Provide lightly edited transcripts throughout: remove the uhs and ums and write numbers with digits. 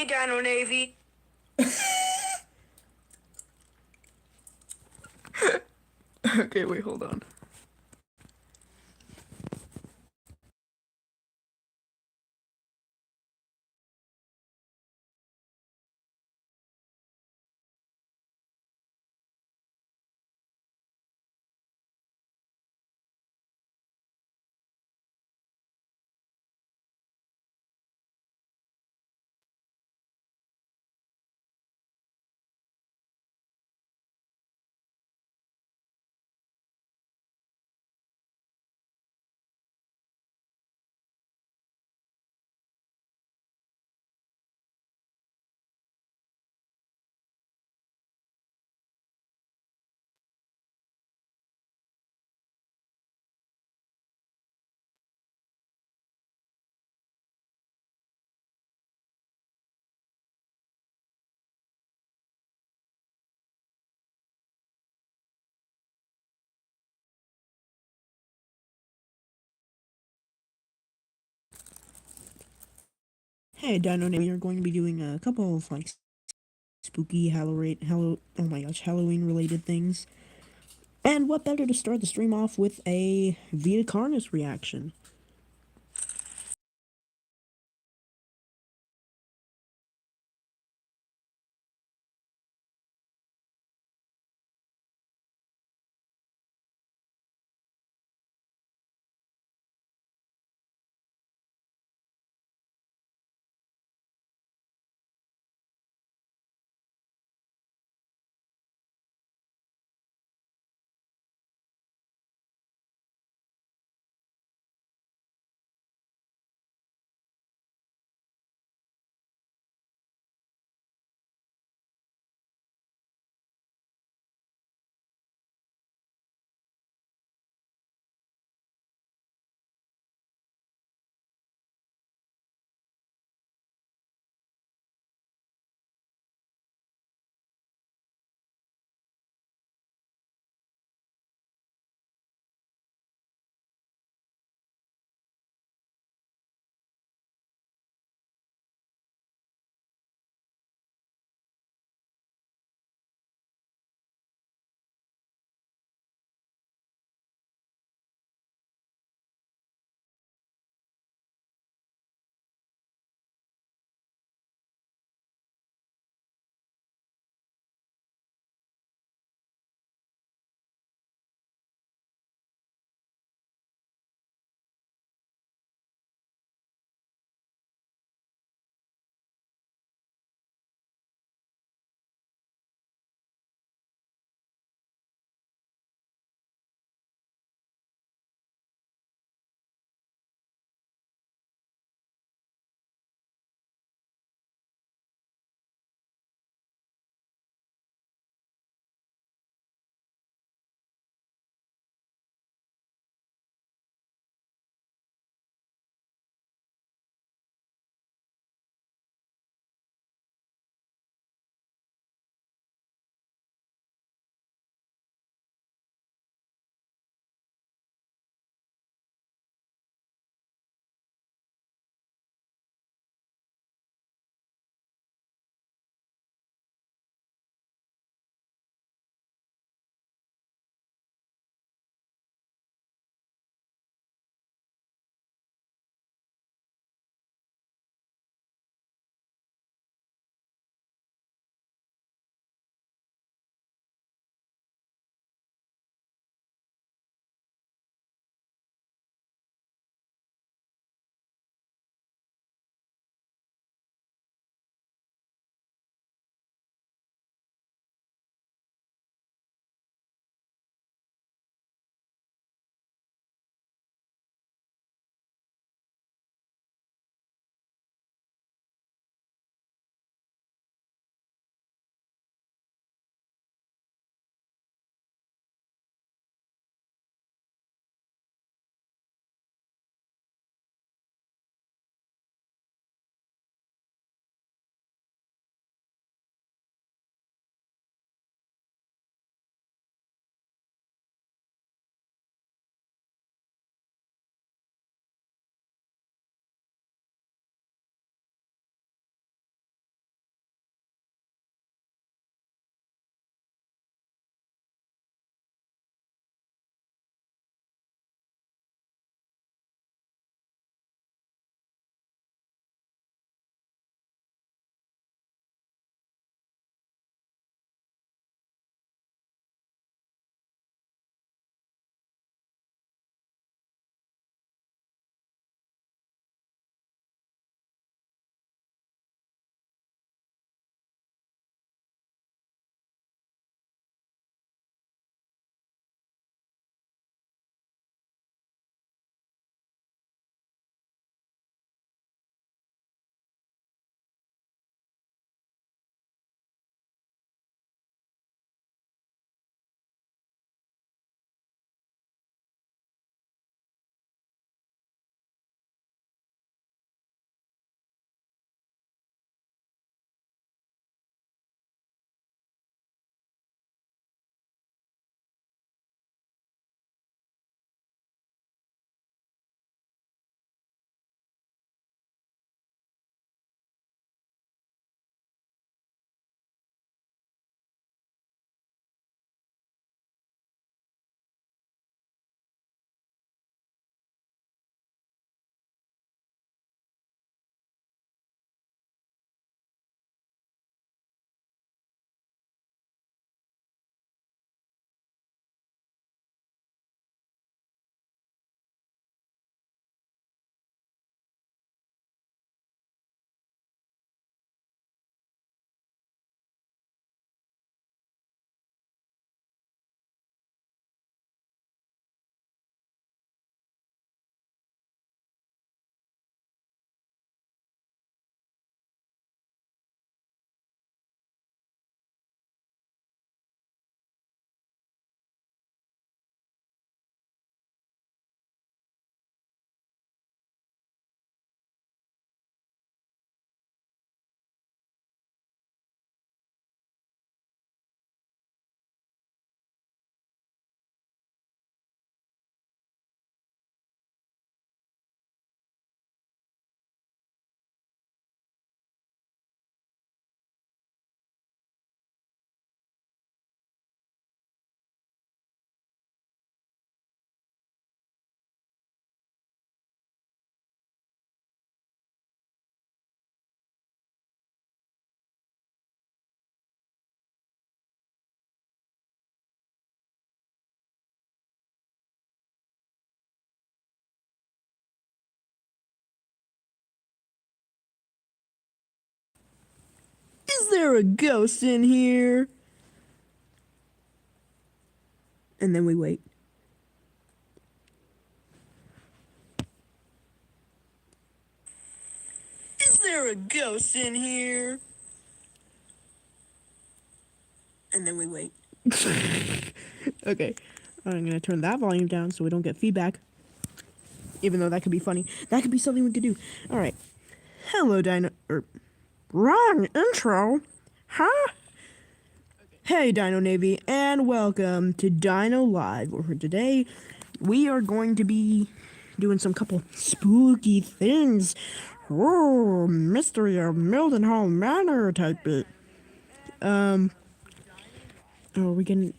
Hey, Dino Navy. Okay, wait, hold on. Hey, Dino Navy, we are going to be doing a couple of like spooky Halloween related things. And what better to start the stream off with a Vita Carnus reaction? there a ghost in here? And then we wait. Is there a ghost in here? And then we wait. Okay, I'm gonna turn that volume down so we don't get feedback. Even though that could be funny. That could be something we could do. Alright. Hello, Dino... wrong intro? Huh? Hey, Dino Navy, and welcome to Dino Live, where today we are going to be doing some couple spooky things. Oh, mystery of Mildenhall Manor type bit. Oh, we can...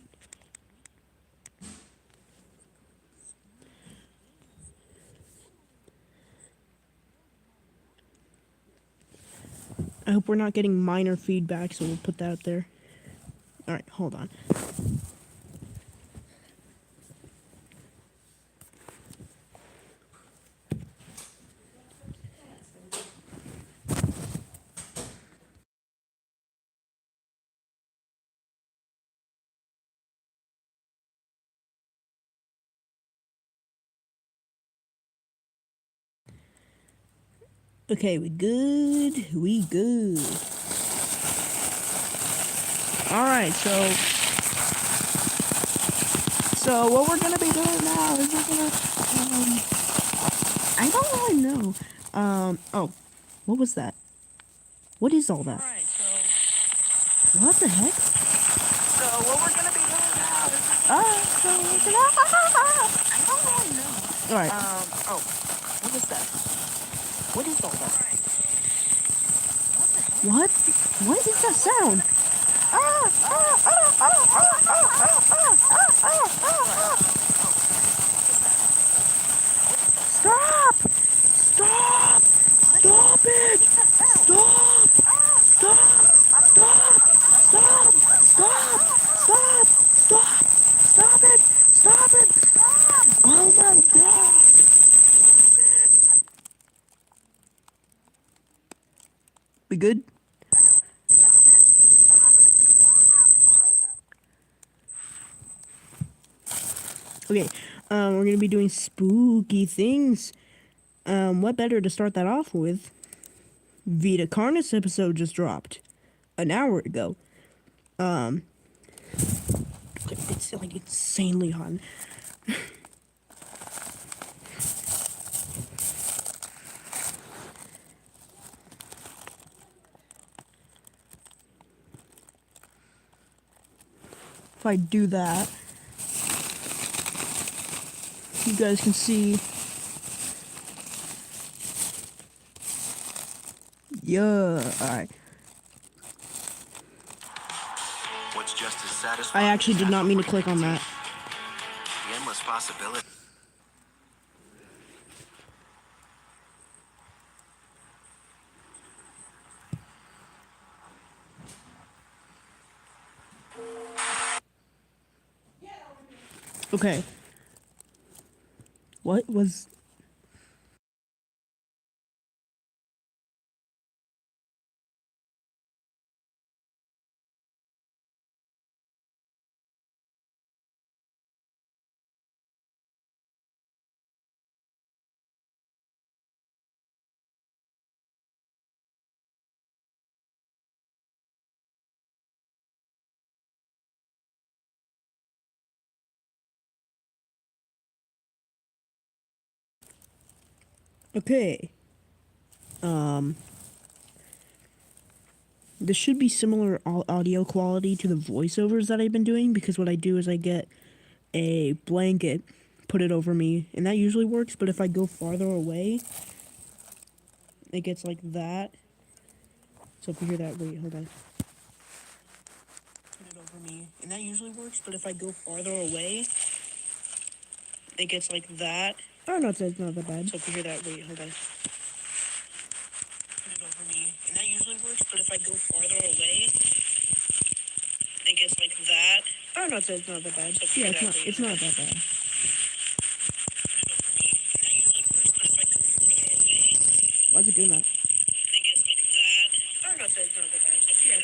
I hope we're not getting minor feedback, so we'll put that up there. Alright, hold on. Okay, we good. We good. Alright, so what we're gonna be doing now is we're gonna, I don't really know. Oh, what was that? What is all that? Alright, what the heck? So what we're gonna be doing now is I don't really know. Alright. Oh, what was that? What is all that? What? What is that sound? Stop! Stop! Stop it! Stop! Stop! Stop! Stop! Stop! Stop! Stop! Stop it! Stop it! Oh my god! We good? Okay, we're gonna be doing spooky things. What better to start that off with? Vita Carnus episode just dropped an hour ago. It's like insanely hot. If I do that, you guys can see. Yeah, alright. What's just as satisfying I actually did not mean to click on that. The endless possibility. Okay. What was... Okay. This should be similar audio quality to the voiceovers that I've been doing, because what I do is I get a blanket, put it over me, and that usually works, but if I go farther away, it gets like that. So if you hear that, wait, hold on. Put it over me, and that usually works, but if I go farther away, it gets like that. Oh, no, it's not that bad. So if you hear that, wait, hold on. Put it over me, and that usually works, but if I go farther away, it gets like that. Oh, no, it's not that bad. So yeah, it's not that bad. Why is it doing that? It gets like that. Oh, no, it's not that bad. So yeah,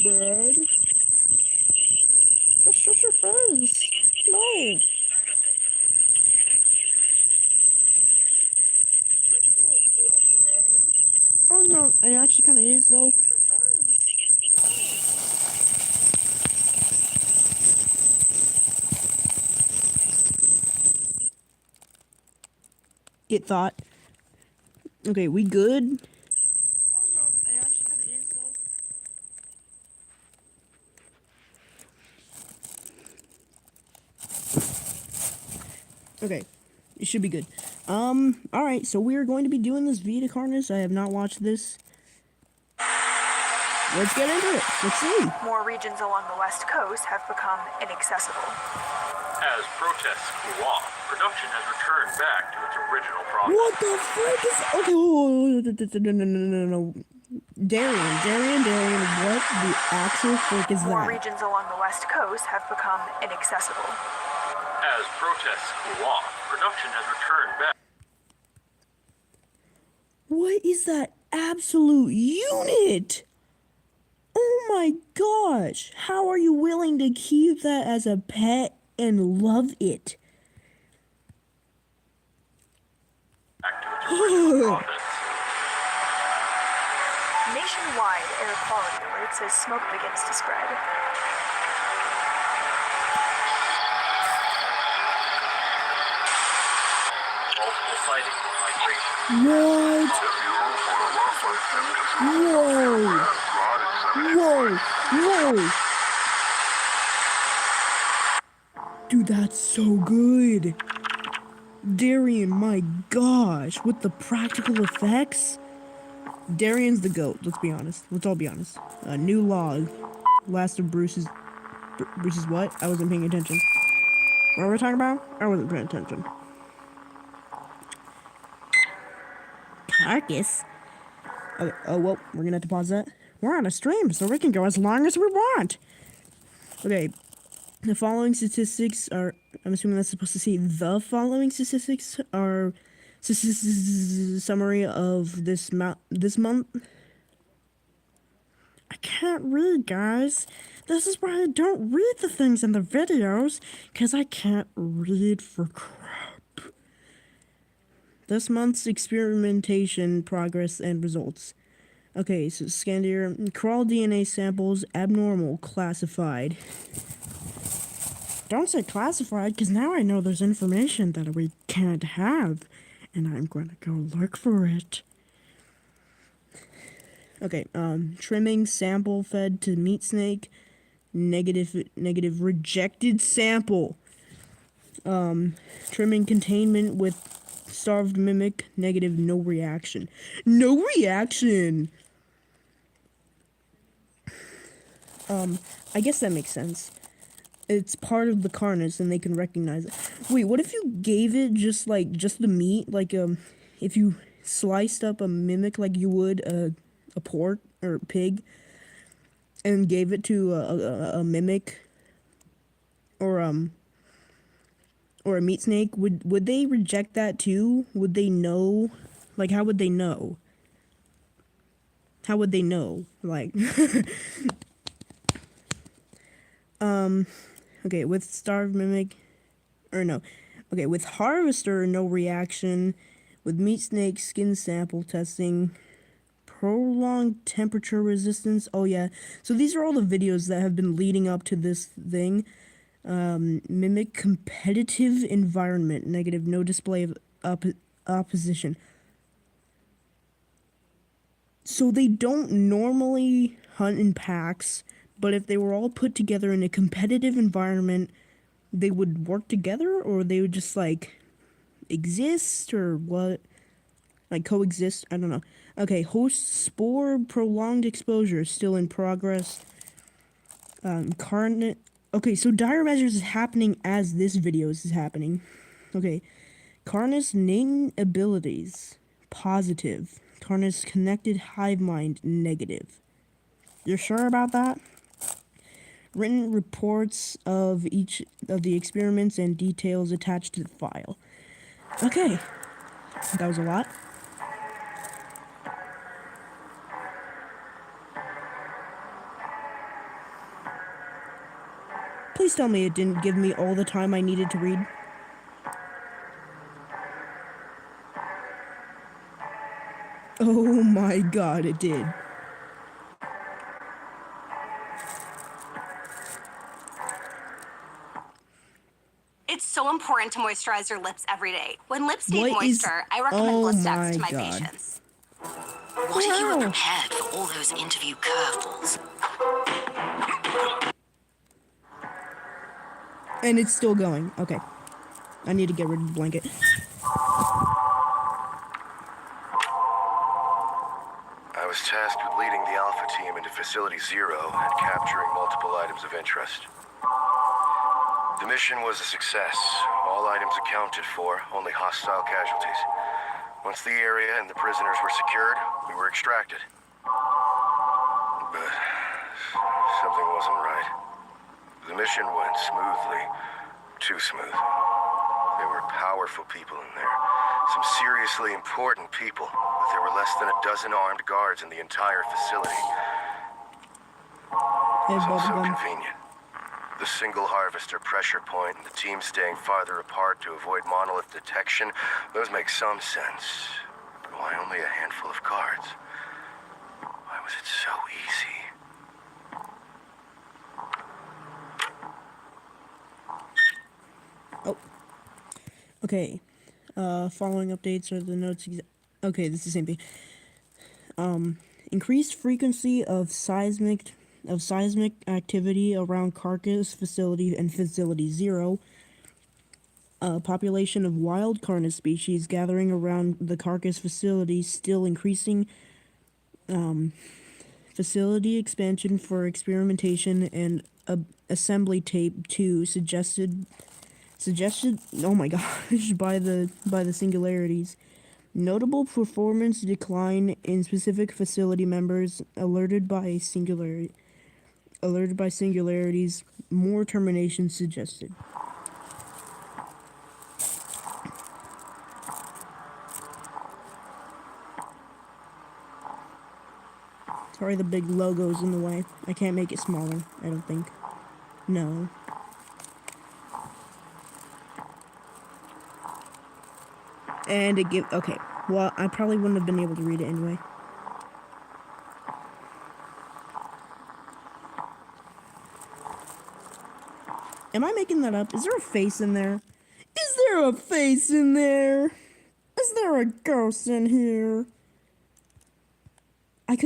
bad. Just shut your face. No. Oh no, it actually kind of is though. It thought. Okay, we good? Oh no, it actually kind of is though. Okay, it should be good. Alright, so we are going to be doing this Vita Carnage. I have not watched this. Let's get into it. Let's see. More regions along the West Coast have become inaccessible. As protests cool off, production has returned back to its original process. What the frick is... Okay, no. Darian, what the actual frick is More that? regions along the West Coast have become inaccessible. As protests cool off, production has returned back. What is that absolute unit? Oh my gosh, how are you willing to keep that as a pet and love it? Back to its original profits. Nationwide air quality alerts as smoke begins to spread. Multiple sightings of migration. Whoa! Dude, that's so good. Darian, my gosh, with the practical effects. Darian's the GOAT, let's be honest. Let's all be honest. A new log. Last of Bruce's what? I wasn't paying attention. What were we talking about? I wasn't paying attention. Carcass? Okay, oh, well, we're gonna have to pause that. We're on a stream, so we can go as long as we want. Okay, the following statistics are... I'm assuming that's supposed to say the following statistics are... summary of this month. I can't read, guys. This is why I don't read the things in the videos, because I can't read for crap. This month's experimentation progress and results. Okay, so scan here. Crawl DNA samples abnormal classified. Don't say classified, because now I know there's information that we can't have, and I'm going to go look for it. Okay, trimming sample fed to meat snake. Negative rejected sample. Trimming containment with starved mimic, negative, no reaction. No reaction! I guess that makes sense. It's part of the carnage and they can recognize it. Wait, what if you gave it just the meat? Like, if you sliced up a mimic like you would a pork or a pig and gave it to a mimic or a meat snake, would they reject that too? Would they know? Like, how would they know? How would they know? Like, okay, with starved mimic, or no, okay, with harvester, no reaction, with meat snake, skin sample testing, prolonged temperature resistance, oh yeah, so these are all the videos that have been leading up to this thing. Mimic competitive environment, negative, no display of opposition. So they don't normally hunt in packs, but if they were all put together in a competitive environment, they would work together, or they would just, like, exist, or what? Like, coexist? I don't know. Okay, host spore prolonged exposure, still in progress. Carnate... Okay, so dire measures is happening as this video is happening. Okay. Carnus latent abilities, positive. Carnus connected hive mind, negative. You're sure about that? Written reports of each of the experiments and details attached to the file. Okay. That was a lot. Please tell me it didn't give me all the time I needed to read. Oh my god, it did. It's so important to moisturize your lips every day. When lips need What is- moisture, I recommend Oh Blistex my to my God. patients. What if you were Wow. prepared for all those interview curveballs? And it's still going. Okay. I need to get rid of the blanket. I was tasked with leading the Alpha team into Facility Zero and capturing multiple items of interest. The mission was a success. All items accounted for, only hostile casualties. Once the area and the prisoners were secured, we were extracted. But something wasn't right. The mission went smoothly. Too smooth. There were powerful people in there. Some seriously important people. But there were less than a dozen armed guards in the entire facility. Hey, It's also bubblegum. convenient. The single harvester pressure point and the team staying farther apart to avoid monolith detection, those make some sense. But why only a handful of guards? Why was it so easy? Oh. Okay. Following updates are the notes. Okay, this is the same thing. Increased frequency of seismic activity around Carcass facility and Facility Zero. Population of wild Carnus species gathering around the Carcass facility still increasing. Facility expansion for experimentation and assembly tape 2 suggested oh my gosh by the singularities. Notable performance decline in specific facility members alerted by singularities. More termination suggested. Sorry, the big logo's in the way. I can't make it smaller, I don't think. No. And it give okay. Well, I probably wouldn't have been able to read it anyway. Am I making that up? Is there a face in there? Is there a face in there? Is there a ghost in here? I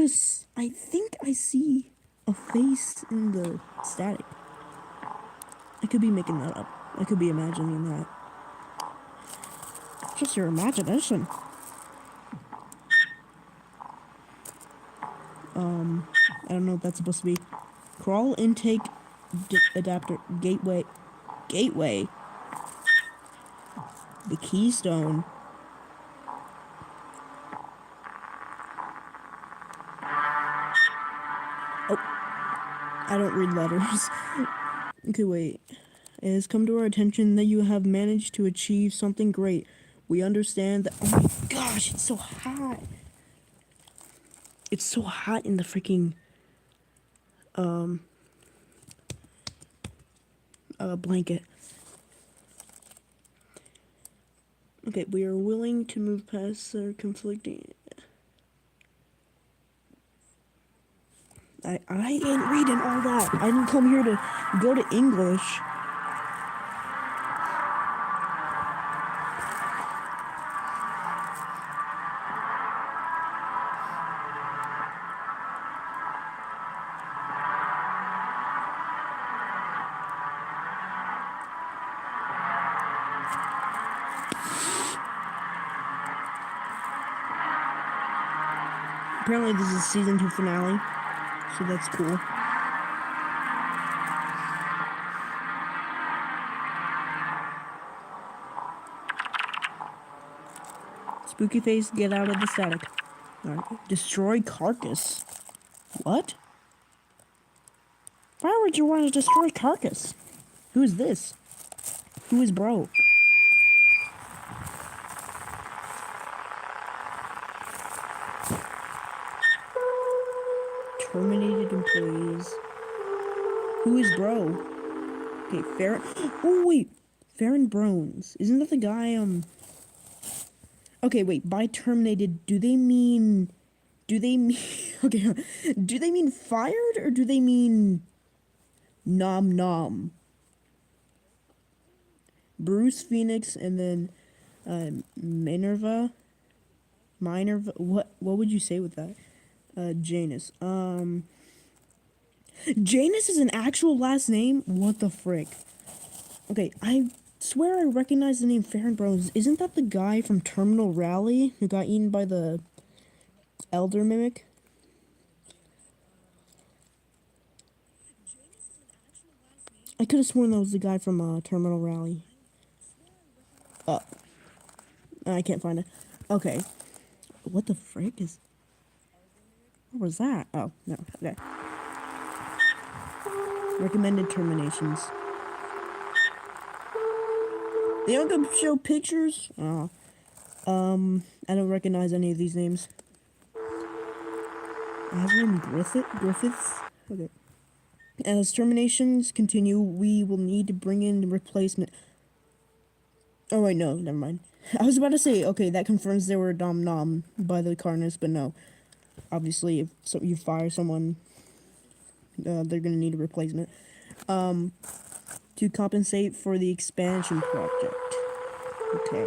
think I see a face in the static. I could be making that up. I could be imagining that. Just your imagination. I don't know what that's supposed to be. Crawl intake adapter gateway. The keystone. Oh, I don't read letters. Okay, wait. It has come to our attention that you have managed to achieve something great. We understand that. Oh my gosh, it's so hot. It's so hot in the freaking blanket. Okay, we are willing to move past our conflicting. I ain't reading all that. I didn't come here to go to English. Apparently this is season 2 finale, so that's cool. Spooky face, get out of the static. Alright. Destroy Carcass. What? Why would you want to destroy Carcass? Who is this? Who is bro? Terminated employees. Who is bro? Okay, Farron. Oh wait, Farron Brones. Isn't that the guy? Okay, wait. By terminated, do they mean? Okay, do they mean fired or do they mean nom nom? Bruce Phoenix and then Minerva. What would you say with that? Janus. Janus is an actual last name? What the frick? Okay, I swear I recognize the name Farron Bros. Isn't that the guy from Terminal Rally who got eaten by the Elder Mimic? I could have sworn that was the guy from Terminal Rally. Oh. I can't find it. Okay. What the frick is... What was that? Oh, no. Okay. Recommended terminations. They don't go show pictures? Oh. I don't recognize any of these names. Aslan Griffiths? Okay. As terminations continue, we will need to bring in replacement... Oh, wait, no, never mind. I was about to say, okay, that confirms they were Dom Nom by the Carnus, but no. Obviously, if you fire someone, they're gonna need a replacement. To compensate for the expansion project. Okay.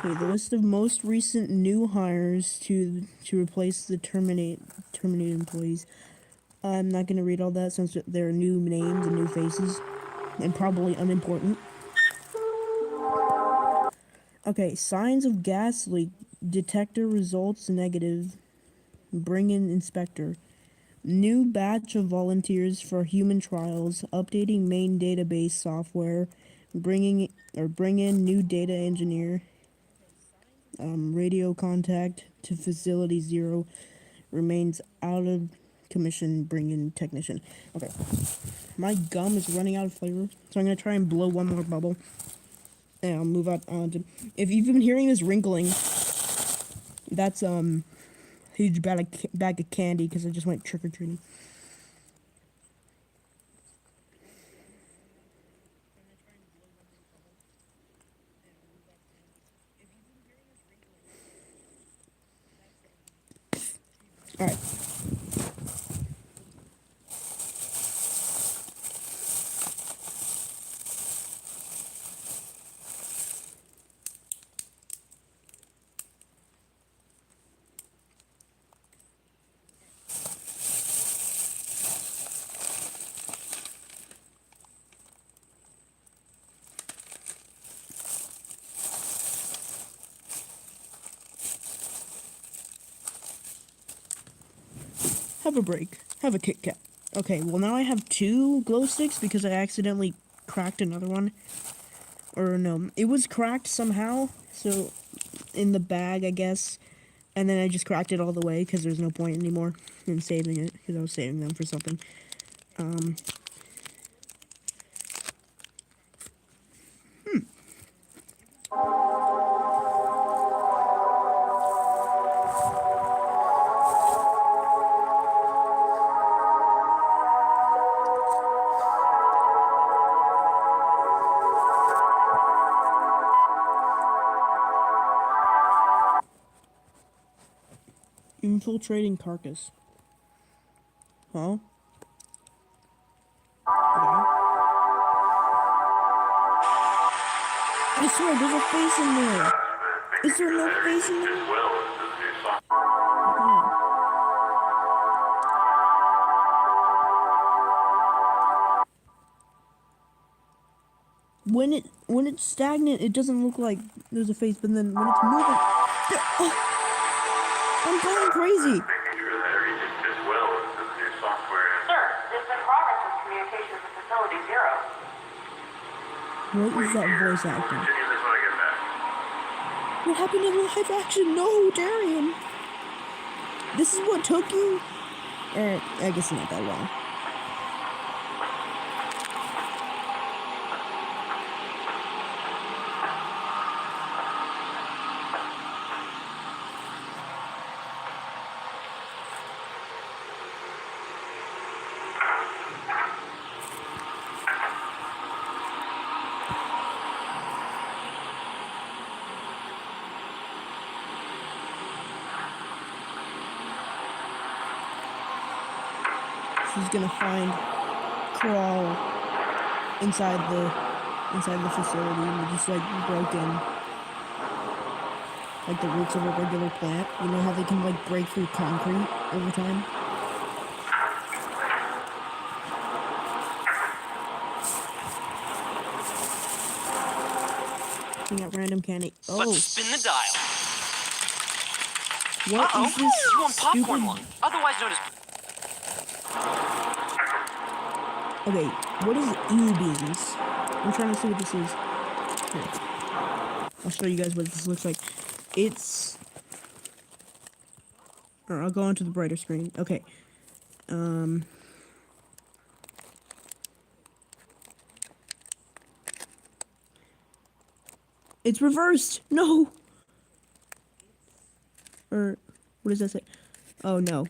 Okay, the list of most recent new hires to replace the terminated employees. I'm not gonna read all that since there are new names and new faces, and probably unimportant. Okay, signs of gas leak. Detector results negative. Bring in inspector. New batch of volunteers for human trials. Updating main database software. Bring in new data engineer. Radio contact to facility 0 remains out of commission. Bring in technician. Okay, my gum is running out of flavor, so I'm gonna try and blow one more bubble, and I'll move on to. If you've been hearing this wrinkling, that's huge bag of candy because I just went trick or treating. All right. Have a break. Have a Kit Kat. Okay, well now I have 2 glow sticks because I accidentally cracked another one. Or no, it was cracked somehow, so in the bag, I guess. And then I just cracked it all the way because there's no point anymore in saving it because I was saving them for something. Infiltrating carcass. Huh? Okay. I swear, there's a face in there. Is there no face in there? Oh. When it's stagnant, it doesn't look like there's a face, but then when it's moving, I'm going crazy. What is that voice acting? What happened in live action? No, Darian. This is what took you? I guess not that long. She's gonna crawl inside the facility and just like broken, like the roots of a regular plant. You know how they can like break through concrete over time? Looking at random candy. Oh, Let's spin the dial. what is this You want popcorn stupid? lung, otherwise known as... Okay, what is eel beans? I'm trying to see what this is. Here. I'll show you guys what this looks like. It's... Or I'll go onto the brighter screen. Okay. It's reversed! No! Or, what does that say? Oh, no.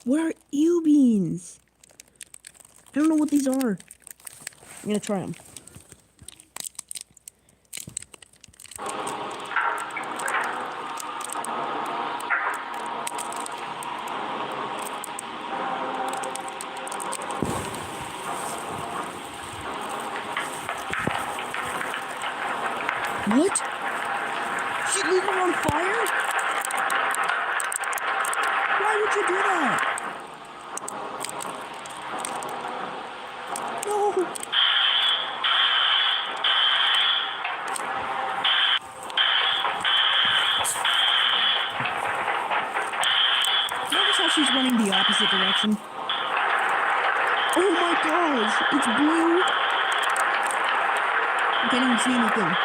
What are eel beans? I don't know what these are. I'm gonna try them. What? She lit it on fire? Why would you do that? No. Notice how she's running the opposite direction? Oh my gosh, it's blue. I can't even see anything.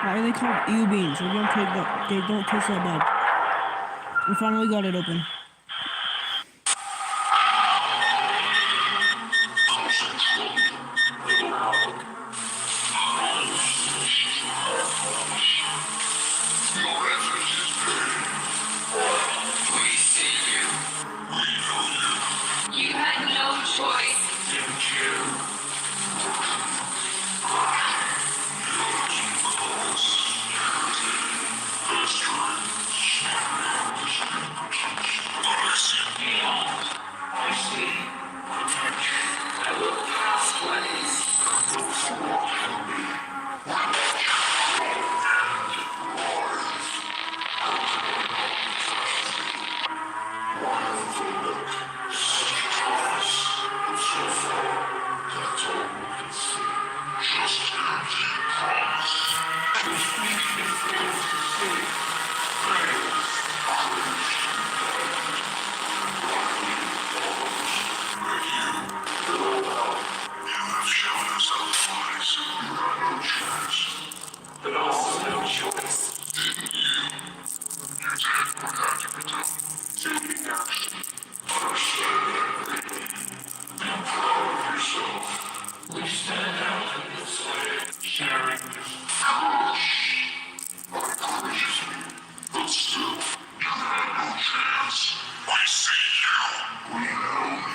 Why are they called eel beans? They don't taste that bad. We finally got it open. You had no choice, didn't you?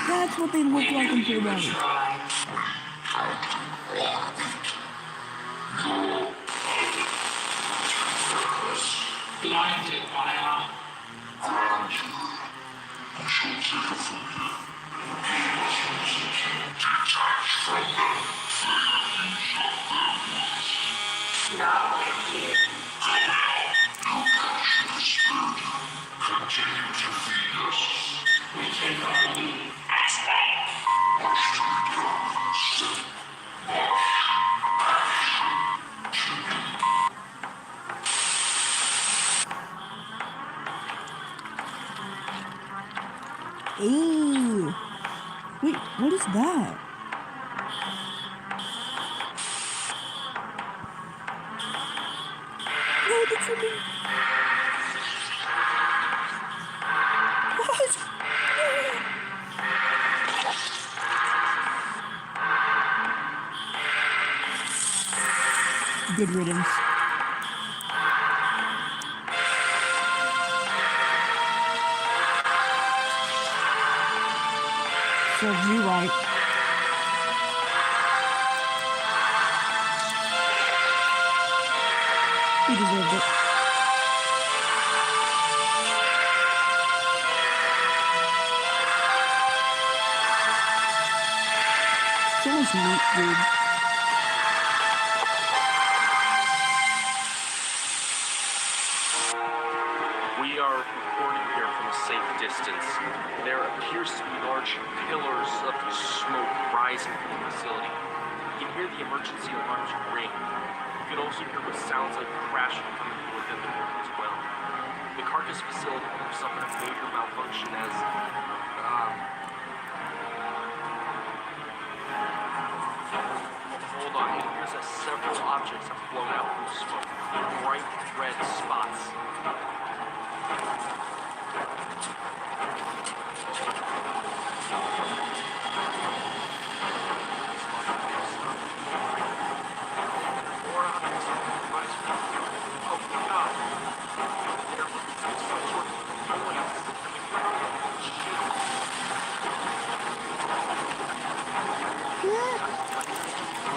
That's what they look like in full body. Blinded by our... Ew. Wait, what is that? No, the tripping. What? Good riddance. serves you right. He deserved it. So much meat, dude. We are reporting here from a safe distance. There appears to be large pillars of smoke rising from the facility. You can hear the emergency alarms ring. You can also hear what sounds like crashing coming from within the building as well. The carcass facility has suffered a major malfunction as hold on, it appears that several objects have blown out from the smoke. Bright red spots.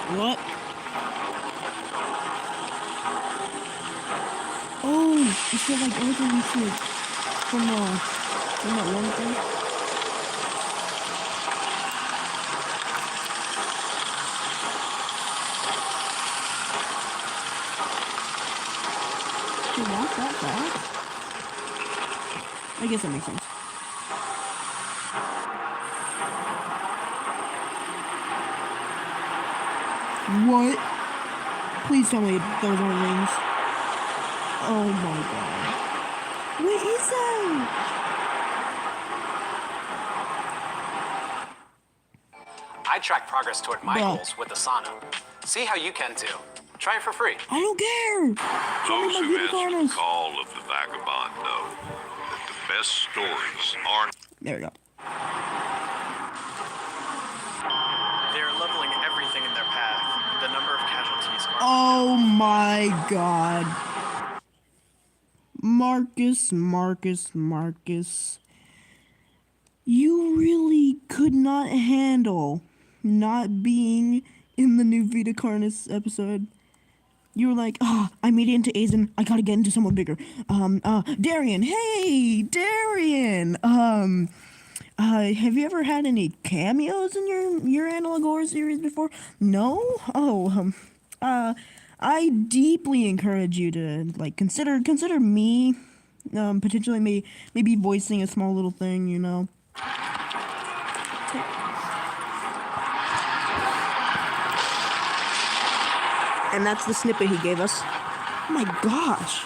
What? Oh, it's still like everything we should from that one thing. You want that back? I guess that makes sense. What? Please tell me those aren't rings. Oh my god. What is that? I track progress toward my Bruh. goals with Asana. See how you can too. Try it for free. I don't care! Show me Those my who answer the unicorns! call of the vagabond know that the best stories aren't. There we go. They're leveling everything in their path. The number of casualties are... Oh my god. Marcus. You really could not handle not being in the new Vita Carnis episode. You were like, I made it into Aizen. I gotta get into someone bigger. Darian. Hey, Darian. Have you ever had any cameos in your Analog Horror series before? No? Oh, I deeply encourage you to, like, consider me, potentially maybe voicing a small little thing, you know? And that's the snippet he gave us. Oh my gosh.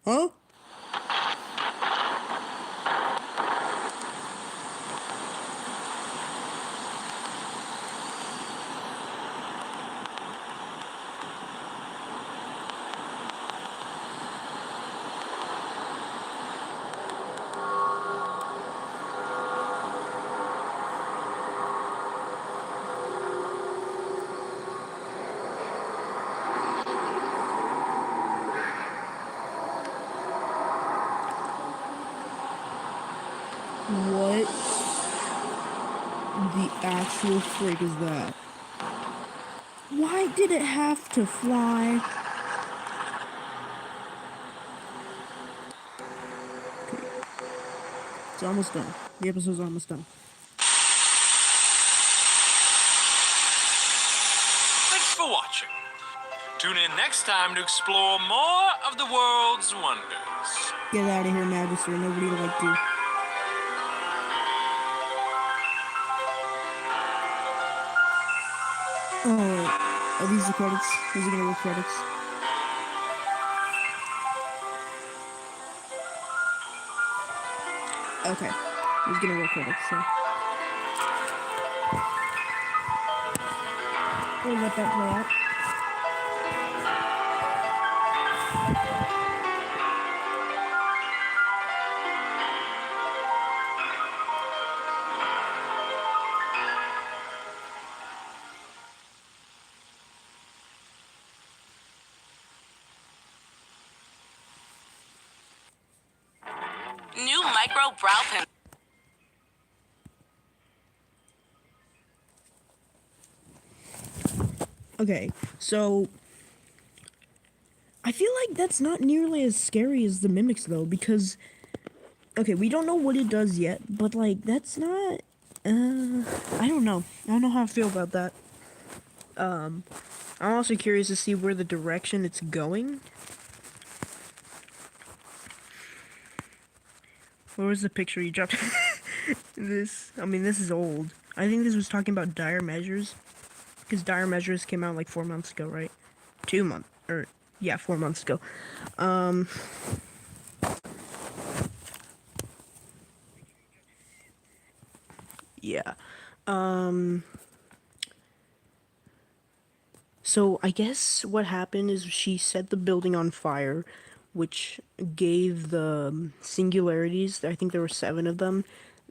Huh? What the actual freak is that? Why did it have to fly? Okay. It's almost done. The episode's almost done. Thanks for watching. Tune in next time to explore more of the world's wonders. Get out of here, Magister. Nobody would like to. Oh, are these the credits? Is it gonna work credits? Okay, he's gonna work credits, so. We'll let that play out. New micro brow pen. Okay, so I feel like that's not nearly as scary as the mimics though, because okay, we don't know what it does yet, but like that's not I don't know. I don't know how I feel about that. I'm also curious to see where the direction it's going. Where was the picture you dropped? This is old. I think this was talking about dire measures. Because dire measures came out like 4 months ago, right? 2 months, or, yeah, 4 months ago. Yeah. So I guess what happened is she set the building on fire, which gave the singularities, I think there were 7 of them,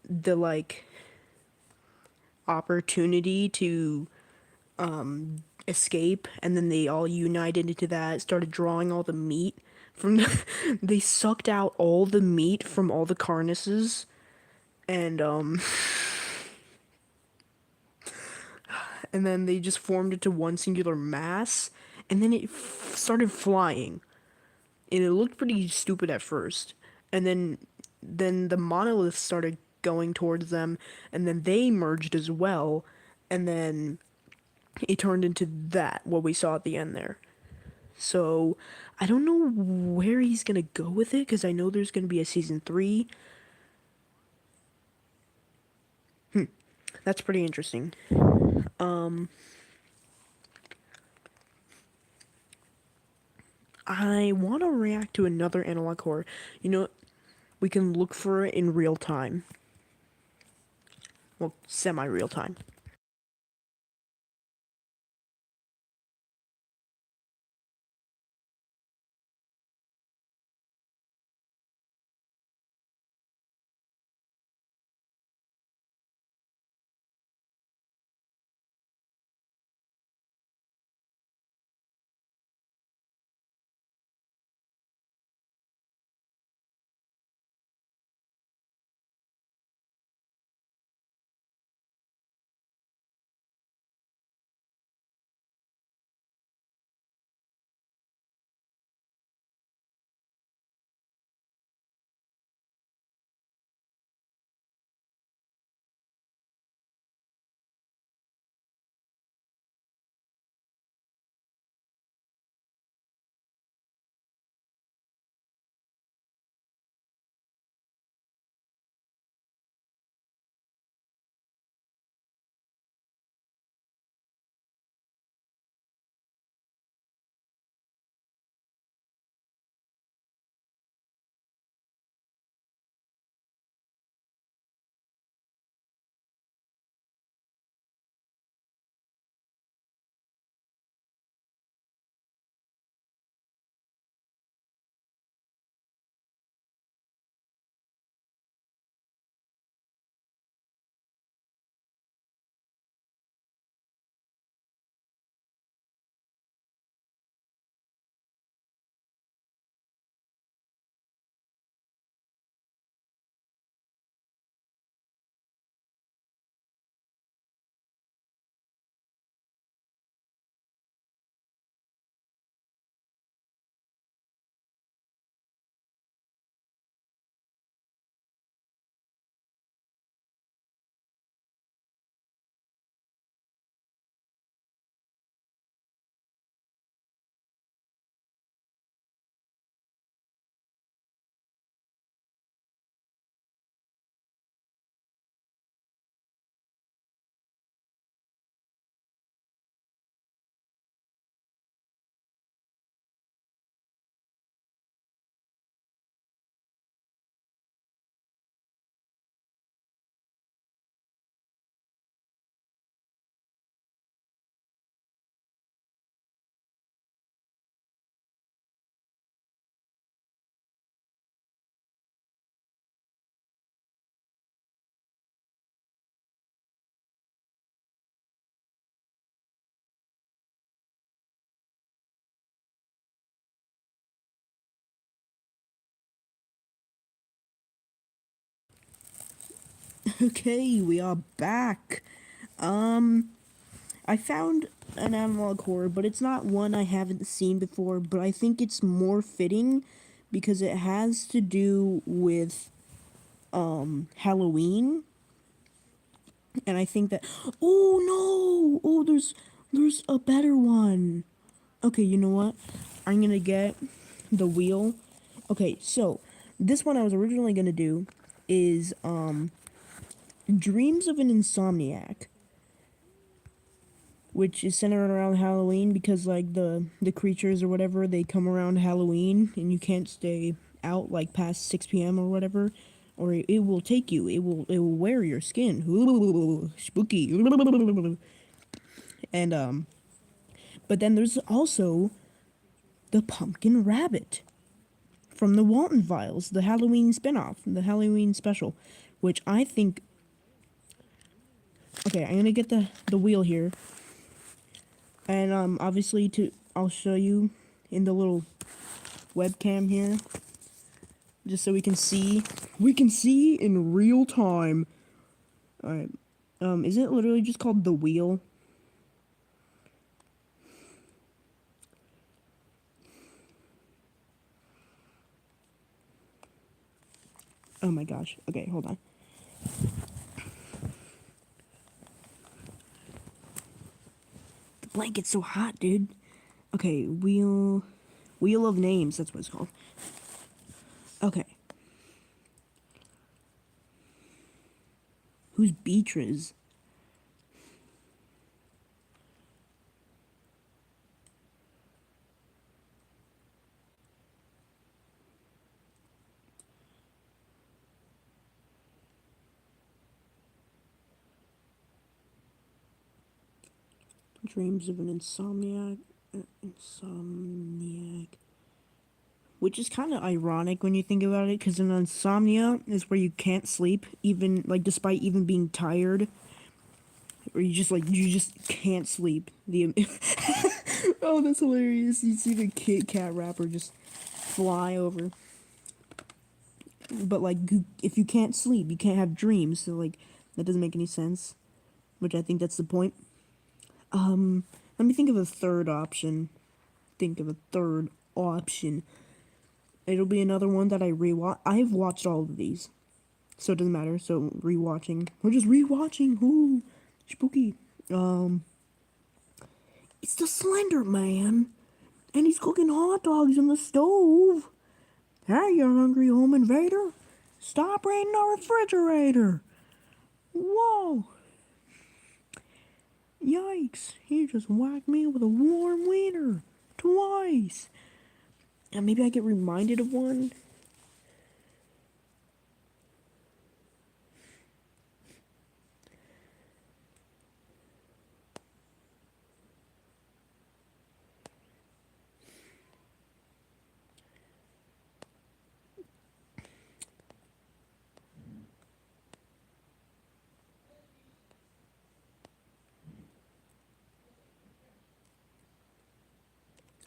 the, like, opportunity to escape, and then they all united into that, started drawing all the meat from the they sucked out all the meat from all the carcasses, and and then they just formed into one singular mass, and then it started flying, and it looked pretty stupid at first, and then the monoliths started going towards them, and then they merged as well, and then it turned into that, what we saw at the end there. So, I don't know where he's gonna go with it, because I know there's gonna be a season 3. That's pretty interesting. I want to react to another analog horror. You know, we can look for it in real time. Well, semi-real time. Okay, we are back. I found an analog horror, but it's not one I haven't seen before, but I think it's more fitting because it has to do with Halloween. And I think that oh no! Oh, there's a better one. Okay, you know what? I'm gonna get the wheel. Okay, so this one I was originally gonna do is Dreams of an Insomniac, which is centered around Halloween because like the creatures or whatever, they come around Halloween and you can't stay out like past 6 p.m. or whatever, or it will take you. It will wear your skin. Ooh, spooky. And but then there's also the Pumpkin Rabbit from the Walton Files, the Halloween spinoff, the Halloween special, which I think. Okay, I'm gonna get the wheel here, and obviously I'll show you in the little webcam here, just so we can see in real time. All right, is it literally just called the wheel? Oh my gosh. Okay, hold on. The blanket's so hot, dude. Okay, wheel of names. That's what it's called. Okay. Who's Beatriz? Dreams of an insomniac. Which is kind of ironic when you think about it, because an insomnia is where you can't sleep, even like despite even being tired, or you just can't sleep. The oh, that's hilarious! You see the Kit Kat wrapper just fly over. But like, if you can't sleep, you can't have dreams. So like, that doesn't make any sense. Which I think that's the point. Let me think of a third option. It'll be another one that I rewatch. I've watched all of these, so it doesn't matter. So rewatching. We're just rewatching. Ooh, spooky. It's the Slender Man, and he's cooking hot dogs in the stove. Hey, you hungry home invader! Stop raiding our refrigerator! Whoa! Yikes! He just whacked me with a warm wiener twice. And maybe I get reminded of one.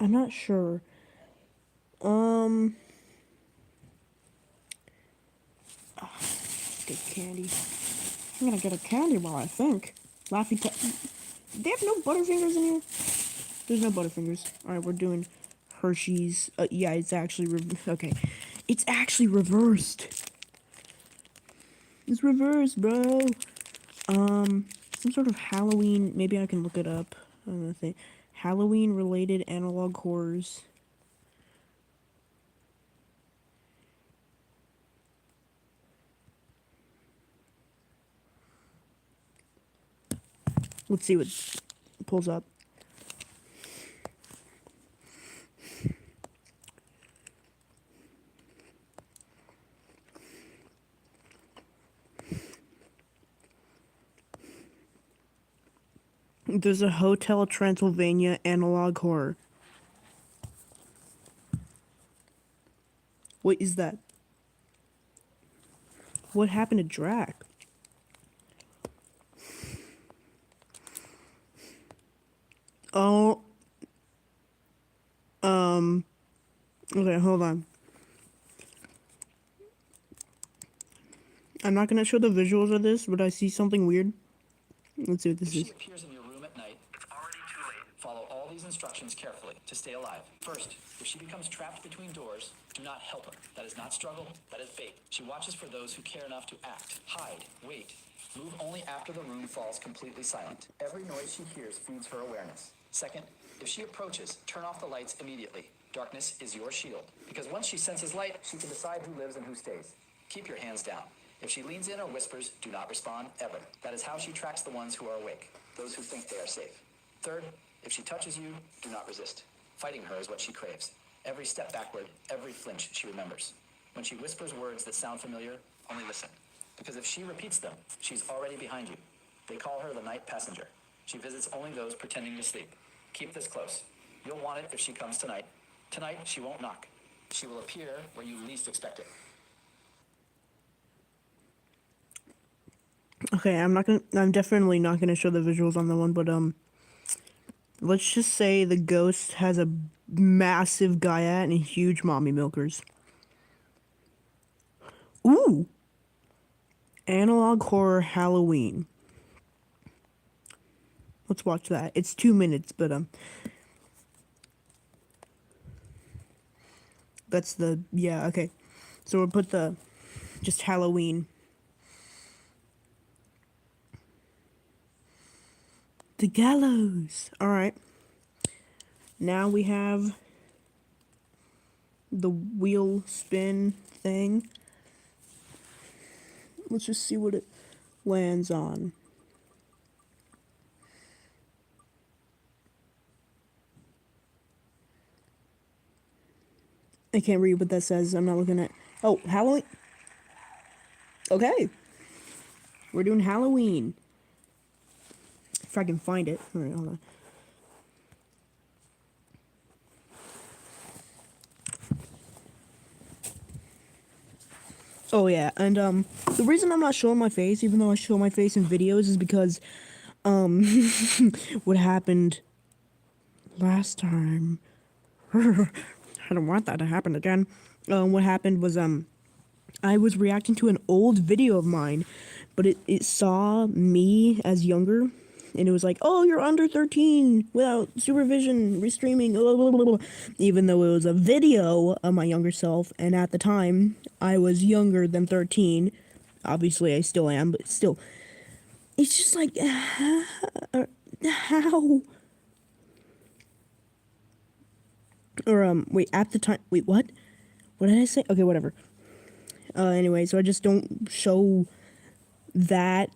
I'm not sure. Get candy. I'm gonna get a candy bar, I think. Laffy They have no Butterfingers in here? There's no Butterfingers. Alright, we're doing Hershey's. Yeah, it's actually okay. It's actually reversed. It's reversed, bro. Some sort of Halloween. Maybe I can look it up. I don't know. Halloween related analog horrors. Let's see what pulls up. There's a Hotel Transylvania analog horror. What is that? What happened to Drac? Oh. Okay, hold on. I'm not gonna show the visuals of this, but I see something weird. Let's see what this If she is. appears in your room at night, it's already too late. Follow all these instructions carefully to stay alive. First, if she becomes trapped between doors, do not help her. That is not struggle, that is bait. She watches for those who care enough to act. Hide, wait. Move only after the room falls completely silent. Every noise she hears feeds her awareness. Second, if she approaches, turn off the lights immediately. Darkness is your shield, because once she senses light, she can decide who lives and who stays. Keep your hands down. If she leans in or whispers, do not respond, ever. That is how she tracks the ones who are awake, those who think they are safe. Third, if she touches you, do not resist. Fighting her is what she craves. Every step backward, every flinch she remembers. When she whispers words that sound familiar, only listen. Because if she repeats them, she's already behind you. They call her the night passenger. She visits only those pretending to sleep. Keep this close. You'll want it if she comes tonight. Tonight, she won't knock. She will appear where you least expect it. Okay, I'm definitely not gonna show the visuals on the one, but let's just say the ghost has a massive Gaiat and huge mommy milkers. Ooh! Analog horror Halloween. Let's watch that. It's 2 minutes, but that's the, yeah, okay. So we'll put the just Halloween. The gallows. All right. Now we have the wheel spin thing. Let's just see what it lands on. I can't read what that says. I'm not looking at. Oh, Halloween. Okay. We're doing Halloween. If I can find it. All right, hold on. Oh yeah, and the reason I'm not showing my face, even though I show my face in videos, is because what happened last time. I don't want that to happen again. What happened was I was reacting to an old video of mine, but it saw me as younger, and it was like, oh, you're under 13 without supervision, restreaming, blah, blah, blah, blah. Even though it was a video of my younger self, and at the time, I was younger than 13. Obviously, I still am, but still. It's just like, how? Or, wait, at the time, wait, what? What did I say? Okay, whatever. Anyway, so I just don't show that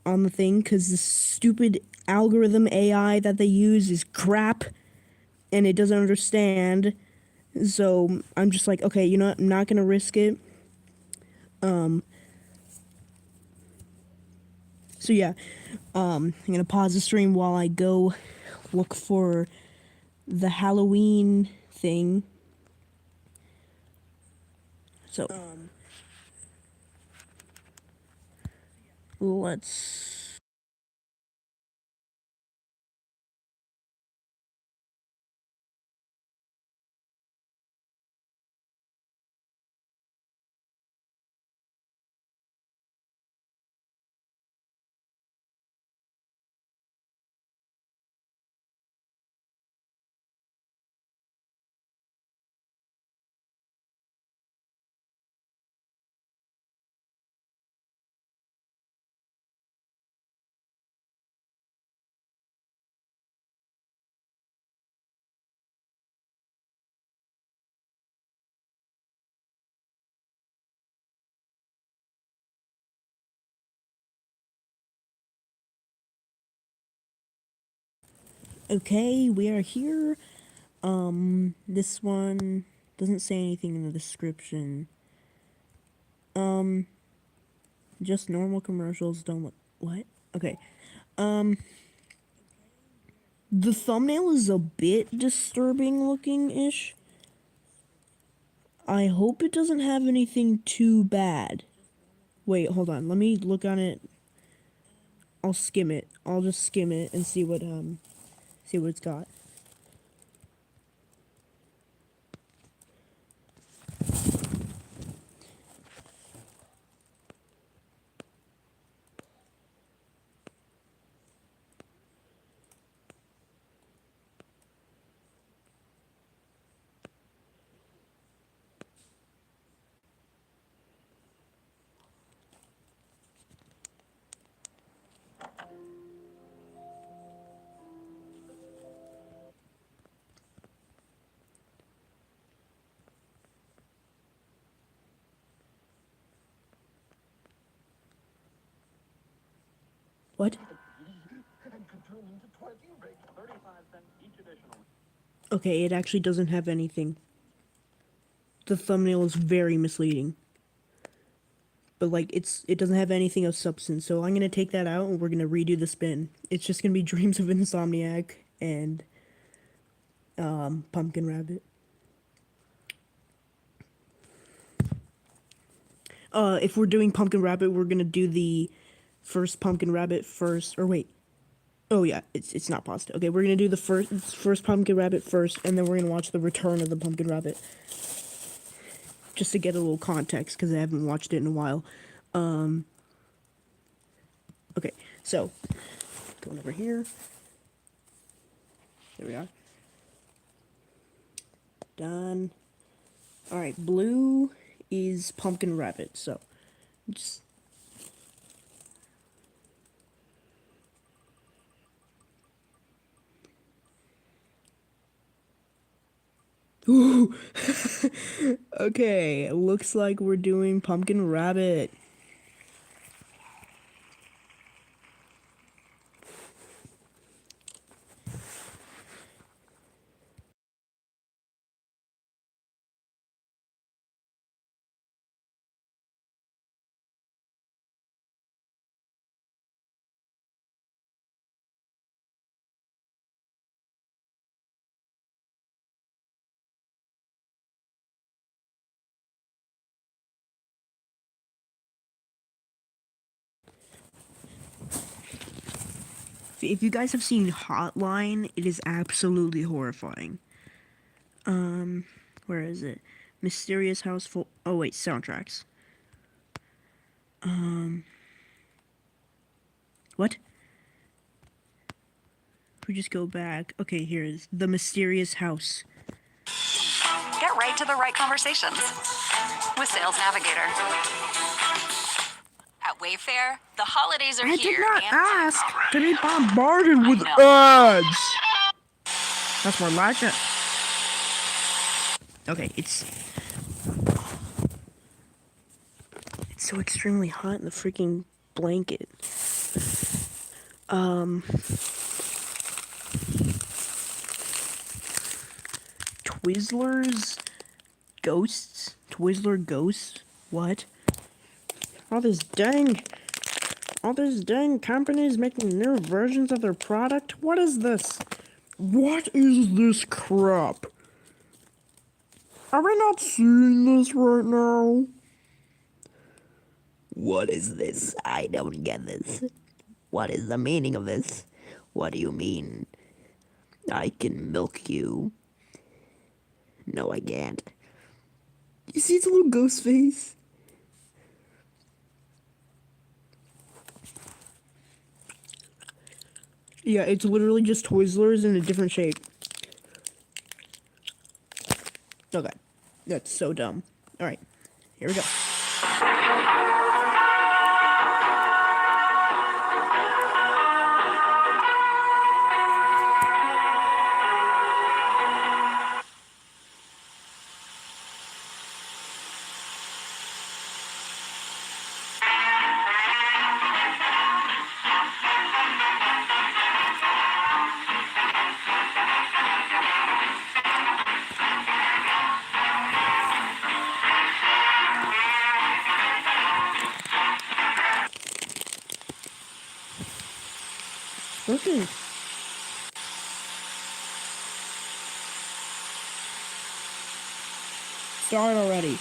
on the thing because the stupid algorithm AI that they use is crap and it doesn't understand. So I'm just like, okay, you know what? I'm not gonna risk it. So yeah, I'm gonna pause the stream while I go look for the Halloween thing. So let's. Okay, we are here. This one doesn't say anything in the description. Just normal commercials don't look. What? Okay. The thumbnail is a bit disturbing looking-ish. I hope it doesn't have anything too bad. Wait, hold on. Let me look on it. I'll skim it. I'll just skim it and see what it's got. What? Okay, it actually doesn't have anything. The thumbnail is very misleading. But like it doesn't have anything of substance, so I'm gonna take that out and we're gonna redo the spin. It's just gonna be Dreams of Insomniac and Pumpkin Rabbit. If we're doing Pumpkin Rabbit, we're gonna do the first Pumpkin Rabbit first, or wait. Oh yeah, it's not paused. Okay, we're gonna do the first Pumpkin Rabbit first, and then we're gonna watch the Return of the Pumpkin Rabbit. Just to get a little context, because I haven't watched it in a while. Okay, so, going over here. There we are. Done. Alright, blue is Pumpkin Rabbit, so, just... Ooh! Okay, looks like we're doing Pumpkin Rabbit. If you guys have seen Hotline, it is absolutely horrifying. Where is it? Mysterious House Full... Oh, wait, soundtracks. What? If we just go back... Okay, here is The Mysterious House. Get right to the right conversations with Sales Navigator. At Wayfair, the holidays are here. I did not and ask to be bombarded with ads. That's more like it. Okay, it's so extremely hot in the freaking blanket. Twizzlers? Ghosts? Twizzler Ghosts? What? All these dang companies making new versions of their product? What is this? What is this crap? Are we not seeing this right now? What is this? I don't get this. What is the meaning of this? What do you mean? I can milk you. No, I can't. You see its little ghost face? Yeah, it's literally just Twizzlers in a different shape. Okay. That's so dumb. Alright. Here we go. Okay. Start already.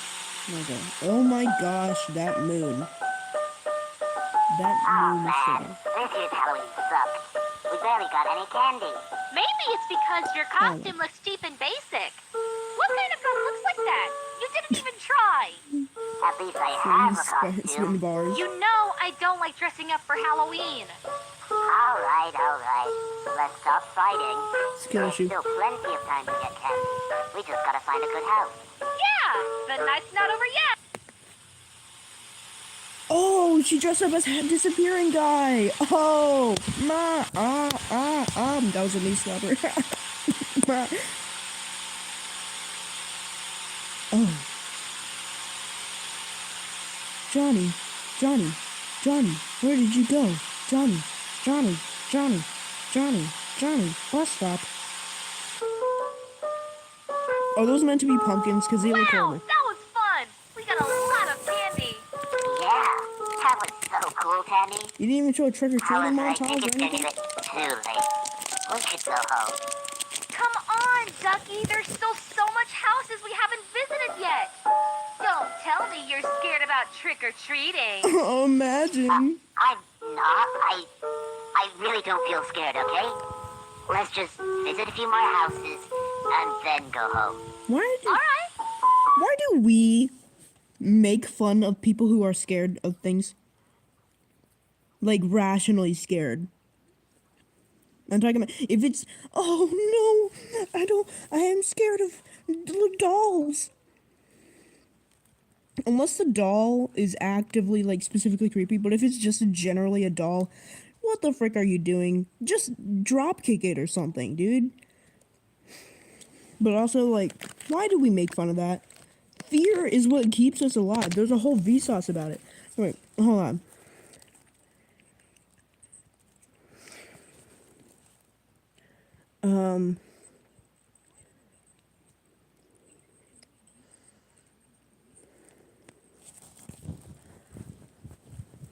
Okay. Oh my gosh, that moon. That moon is so... This year's Halloween sucks. We barely got any candy. Maybe it's because your costume looks cheap and basic. What kind of fun looks like that? You didn't even try. At least I have a costume. Bars. You know I don't like dressing up for Halloween. All right. Let's stop fighting. There's still plenty of time to get candy. We just gotta find a good house. Yeah, the night's not over yet. Oh, she dressed up as a disappearing guy. Oh, that was a knee slapper. Oh. Johnny, where did you go? Johnny, Johnny, Johnny, Johnny, Johnny, bus stop. Are those meant to be pumpkins? Because they look horrible. That was fun! We got a lot of candy! Yeah, that was so cool, Tammy. You didn't even show a trick-or-treating However, I montage think or it's anything? getting too late. We could go home. Come on, Ducky. There's still so much houses we haven't visited yet. Don't tell me you're scared about trick-or-treating. Imagine. I'm not. I really don't feel scared, okay? Let's just visit a few more houses and then go home. Why do we make fun of people who are scared of things? Like, rationally scared. I'm talking about, if it's, oh no, I am scared of dolls. Unless the doll is actively, like, specifically creepy, but if it's just generally a doll, what the frick are you doing? Just drop kick it or something, dude. But also, like, why do we make fun of that? Fear is what keeps us alive. There's a whole Vsauce about it. Wait, hold on.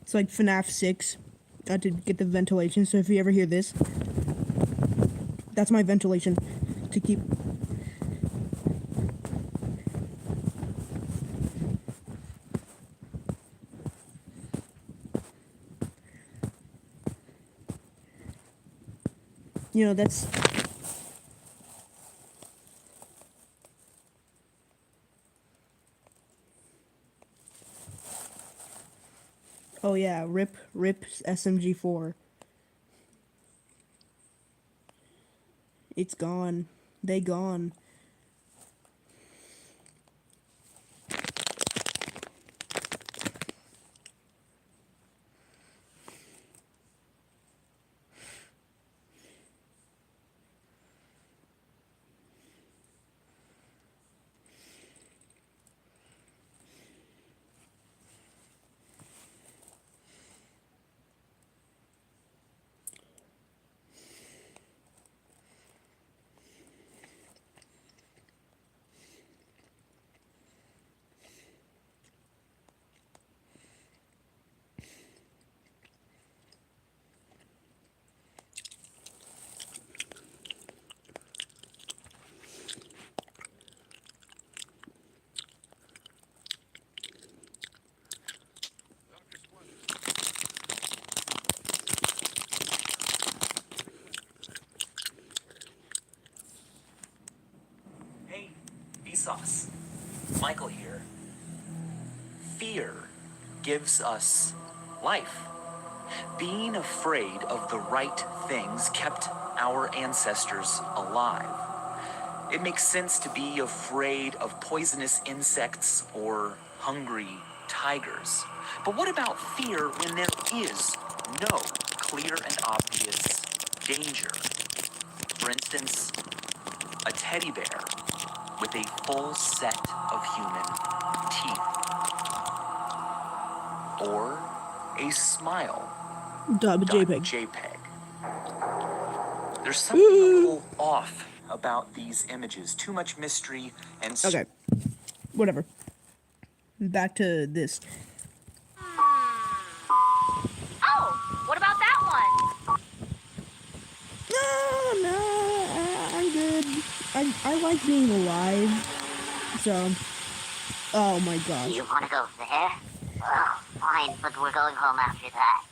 It's like FNAF 6. I had to get the ventilation, so if you ever hear this, that's my ventilation to keep. You know, that's. Oh yeah, rip SMG4. It's gone. They gone. Vsauce. Michael here. Fear gives us life. Being afraid of the right things kept our ancestors alive. It makes sense to be afraid of poisonous insects or hungry tigers. But what about fear when there is no clear and obvious danger? For instance, a teddy bear with a full set of human teeth. Or a smile. JPEG. There's something a little off about these images. Too much mystery and... Okay. Whatever. Back to this. Oh, what about that one? No, I'm good. I like being alive. So, oh my gosh. You want to go there? Well, fine, but we're going home after that.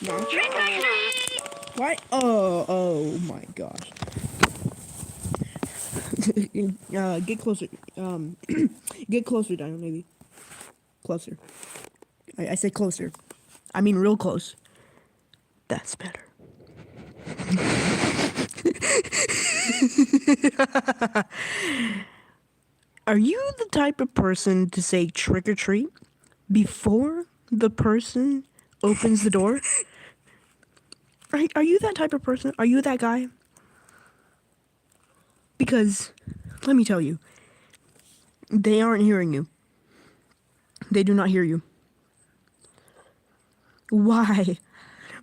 No. Why? Oh my gosh. Get closer. Get closer, Dino, maybe. Closer. I said closer. I mean real close. That's better. Are you the type of person to say trick or treat before the person opens the door? Are you that type of person? Are you that guy? Because Let me tell you, they aren't hearing you. They do not hear you. Why?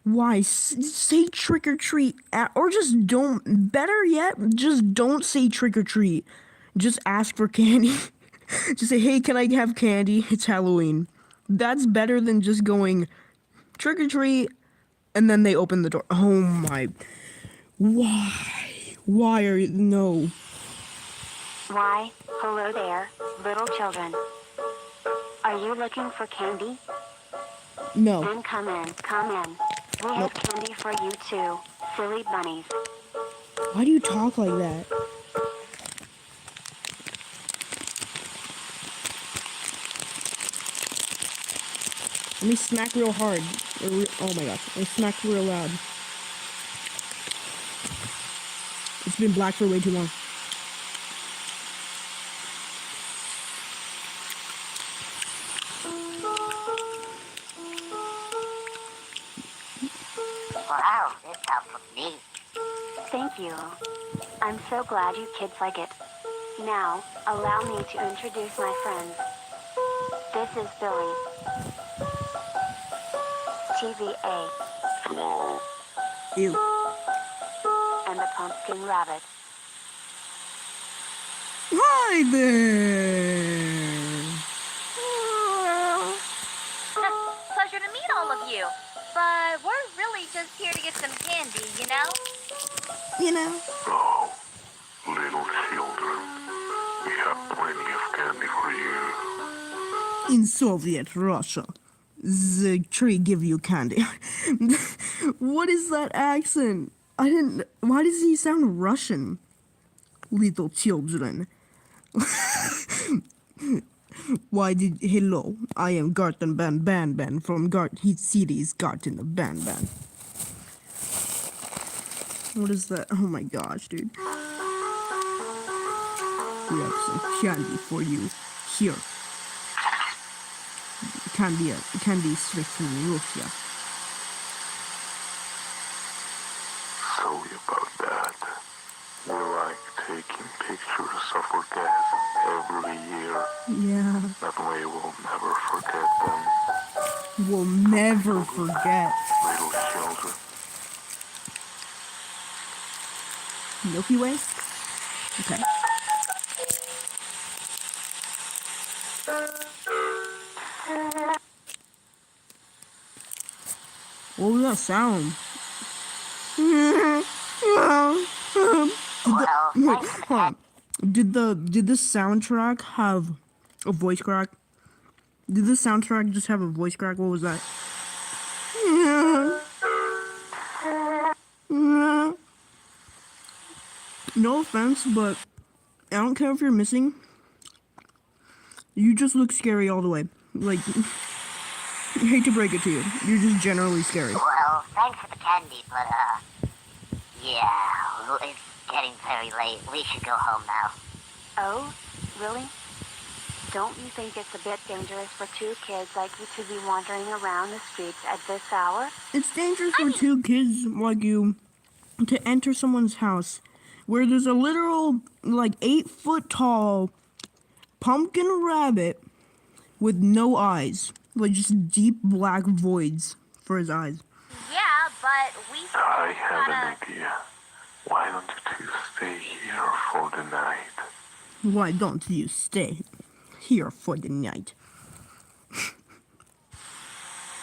Why? Say trick or treat, or just don't. Better yet, just don't say trick or treat. Just ask for candy. Just say, hey, can I have candy? It's Halloween. That's better than just going trick or treat and then they open the door. Oh my. Why? Why are you. No. Why, hello there, little children. Are you looking for candy? No. Then come in, come in. We have candy for you too, silly bunnies. Why do you talk like that? Let me smack real hard. Oh my gosh. I smacked real loud. It's been black for way too long. Wow, this house looks neat. Thank you. I'm so glad you kids like it. Now, allow me to introduce my friends. This is Billy. TVA. Ew. And the pumpkin rabbit. Hi there. Pleasure to meet all of you. But we're really just here to get some candy, you know? You know. Oh, little children, we have plenty of candy for you. In Soviet Russia, the tree give you candy. What is that accent? Why does he sound Russian? Little children. Hello, I am Garten Ban from Heat City's Garten Ban. What is that? Oh my gosh, dude. We have some candy for you. Here. Candy straight from Russia. Sorry about that. We like taking pictures of our guests every year. Yeah. That way we'll never forget them. We'll never forget. Little children. Milky Way? Okay. What was that sound? Did the soundtrack have a voice crack? Did the soundtrack just have a voice crack? What was that? No offense, but I don't care if you're missing. You just look scary all the way. Like, I hate to break it to you. You're just generally scary. Well, thanks for the candy, but, yeah, it's getting very late. We should go home now. Oh, really? Don't you think it's a bit dangerous for two kids like you to be wandering around the streets at this hour? It's dangerous for two kids like you to enter someone's house where there's a literal, like, 8-foot tall pumpkin rabbit with no eyes. Like, just deep black voids for his eyes. Yeah, but we... I have an idea. Why don't you two stay here for the night? Why don't you stay here for the night?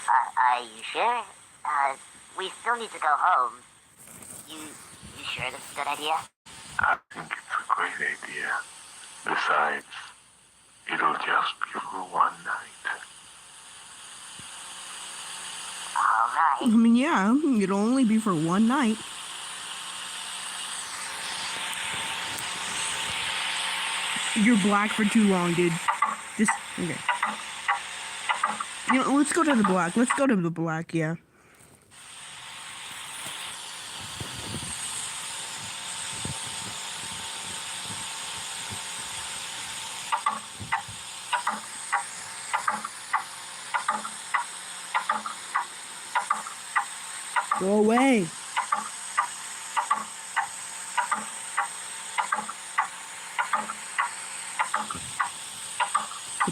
Are you sure? We still need to go home. You sure this is a good idea? I think it's a great idea. Besides, it'll just be for one night. Alright. I mean, yeah, it'll only be for one night. You're black for too long, dude. Just, okay. You know, let's go to the black. Let's go to the black, yeah. Go away.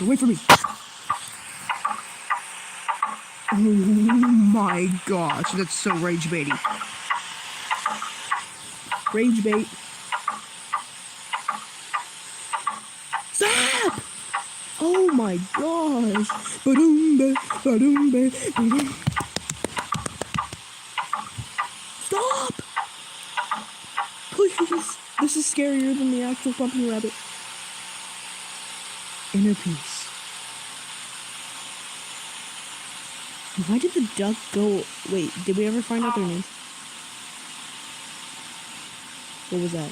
Wait for me. Oh my gosh, that's so rage baity. Rage bait. Stop! Oh my gosh. Ba-doom-ba, ba-doom-ba, ba-doom. Stop! Please. This is scarier than the actual pumpkin rabbit. Inner peace. Why did the duck go? Wait, did we ever find out their names? What was that?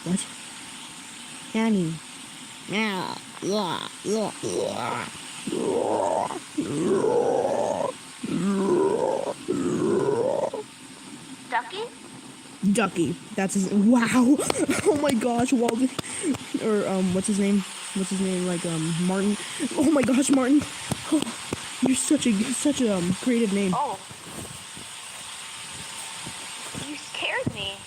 What? Annie. Yeah. Ducky? Ducky. That's his. Wow. Oh my gosh, Walden. Or what's his name? What's his name? Like Martin. Oh my gosh, Martin. Oh, you're such a creative name. Oh. You scared me.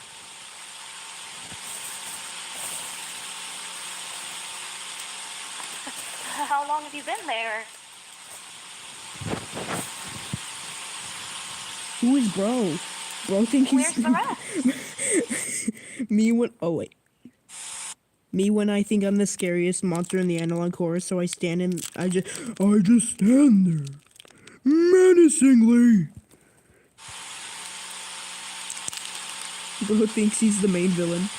How long have you been there? Who is bro? Bro think he's. Where's the rest? Me when. Oh wait. Me when I think I'm the scariest monster in the analog chorus, so I stand and I just stand there menacingly. Bro thinks he's the main villain.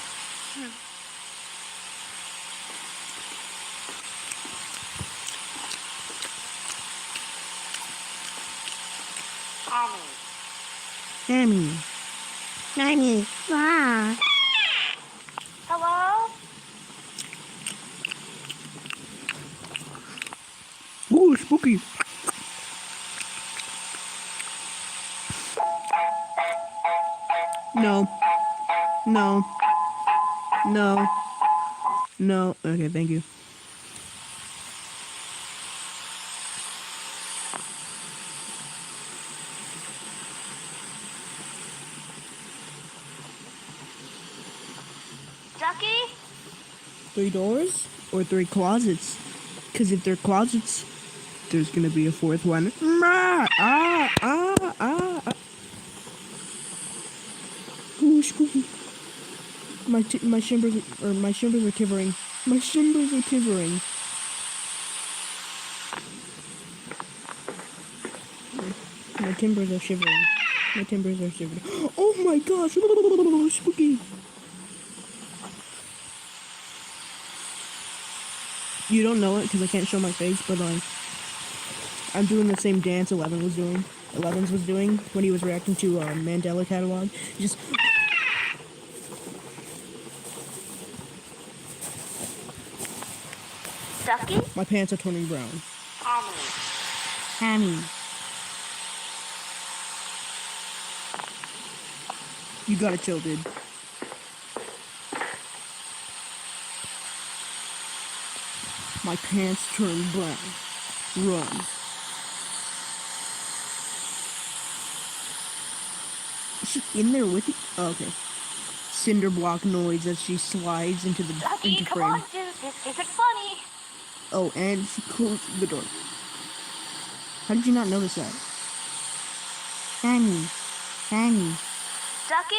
Sammy. Sammy. Ah. Hello? Ooh, spooky. No. No. No. No. Okay, thank you. Ducky? 3 doors or 3 closets? Because if they're closets, there's gonna be a 4th one. Ooh, spooky. My shivers are quivering. My shivers are quivering. My timbers are shivering. My timbers are shivering. Oh my gosh! Spooky. You don't know it because I can't show my face, but I'm doing the same dance Eleven was doing when he was reacting to Mandela Catalog. Just Ducky? my pants are turning brown. Hammy. You gotta chill, dude. My pants turn brown. Run. Is she in there with you? Oh, okay. Cinder block noise as she slides into the Ducky, into come frame. on, dude. This isn't funny. Oh, and she closed the door. How did you not notice that? Fanny. Fanny. Ducky?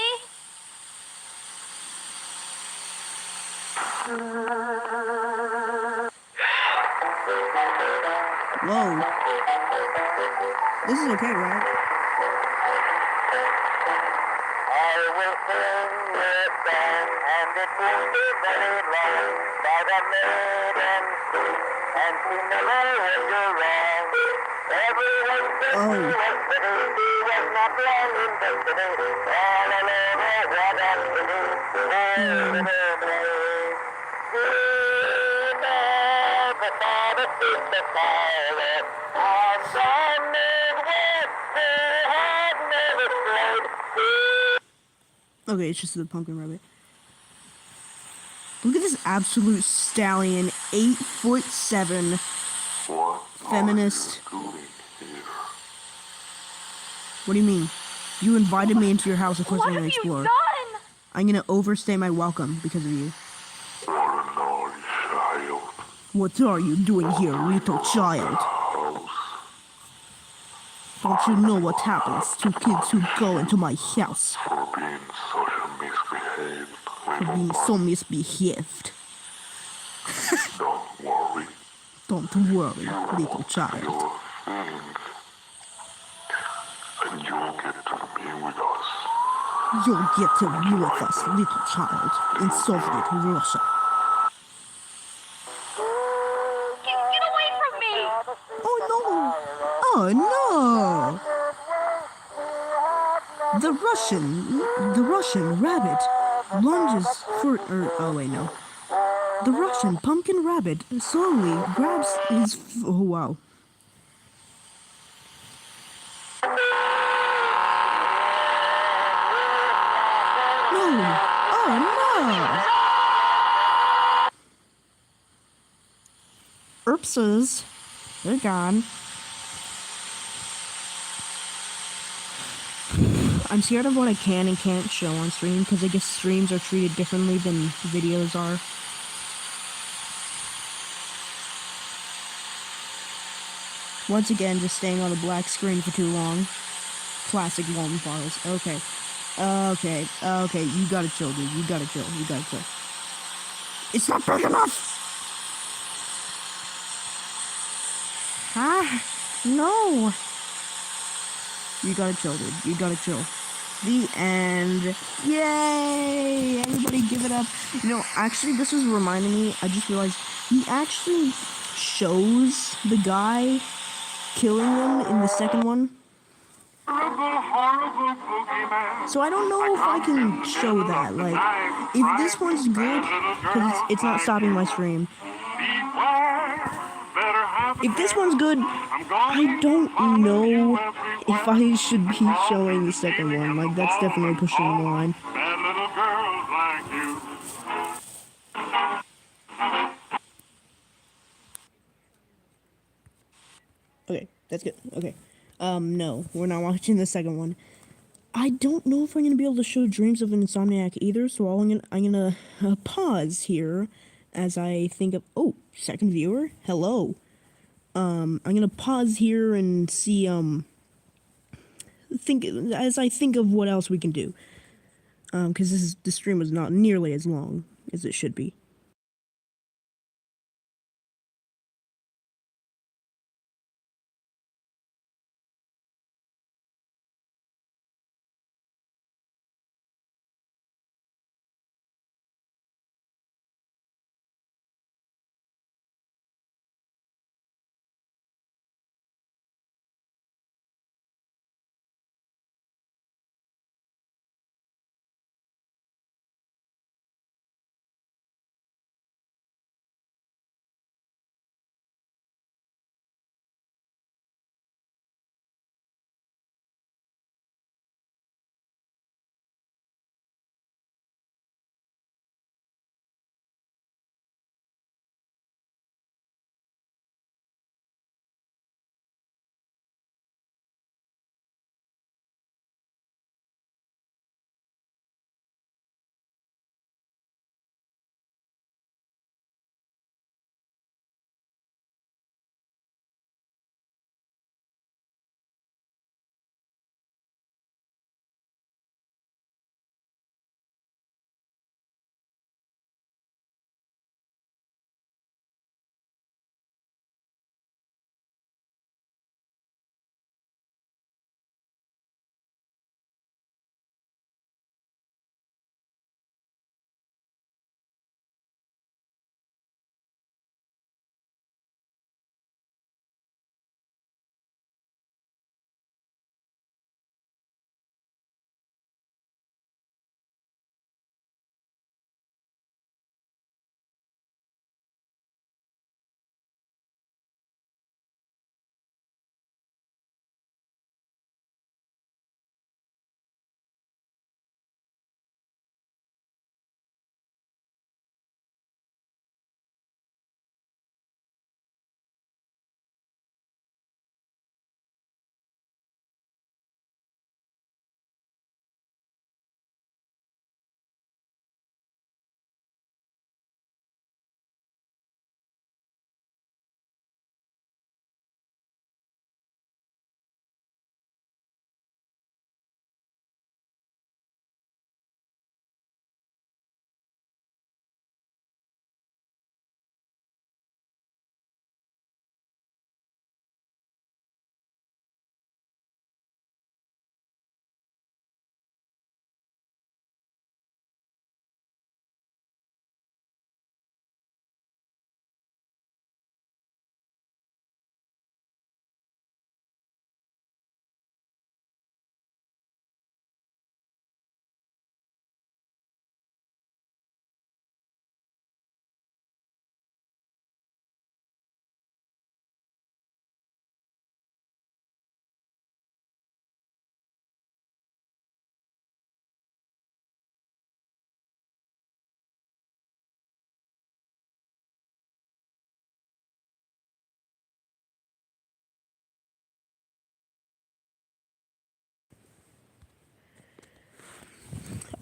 Whoa. This is okay, right? I will sing your song, and it won't be very long. By the maiden street, and she never was your wrong. Everyone said she was pretty, she was not long in the city. All alone, what a pity. She never thought of the pilot. On the Midwest, she had never strayed. Okay, it's just the pumpkin rabbit. Look at this absolute stallion, 8'7", feminist. What do you mean? You invited me into your house, of course I'm gonna explore. What have you done? I'm gonna overstay my welcome because of you. What are you doing here, little child? Don't you know what happens to kids who go into my house? For being so misbehaved. Don't worry. Don't worry, little child. And you'll get to be with us. You'll get to be with us, little child, in Soviet Russia. Get away from me! Oh no! Oh no! The Russian rabbit lunges for, oh wait, no. The Russian pumpkin rabbit slowly grabs his, oh wow. No! Oh no! Oopses. They're gone. I'm scared of what I can and can't show on stream, because I guess streams are treated differently than videos are. Once again, just staying on the black screen for too long. Classic Walton files. Okay. Okay, you gotta chill, dude. You gotta chill. It's not big enough! Ah! No! You gotta chill, dude. You gotta chill. The end. Yay! Everybody give it up. You know, actually, this was reminding me, I just realized, he actually shows the guy killing them in the second one. So I don't know if I can show that. Like, if this one's good, because it's not stopping my stream. If this one's good, I don't know if I should be showing the second one. Like, that's definitely pushing the line. Okay, that's good. Okay. No, we're not watching the second one. I don't know if I'm gonna be able to show Dreams of an Insomniac either, so I'm gonna pause here as I think of. Oh, second viewer, hello. I'm gonna pause here and see. As I think of what else we can do. Because this stream was not nearly as long as it should be.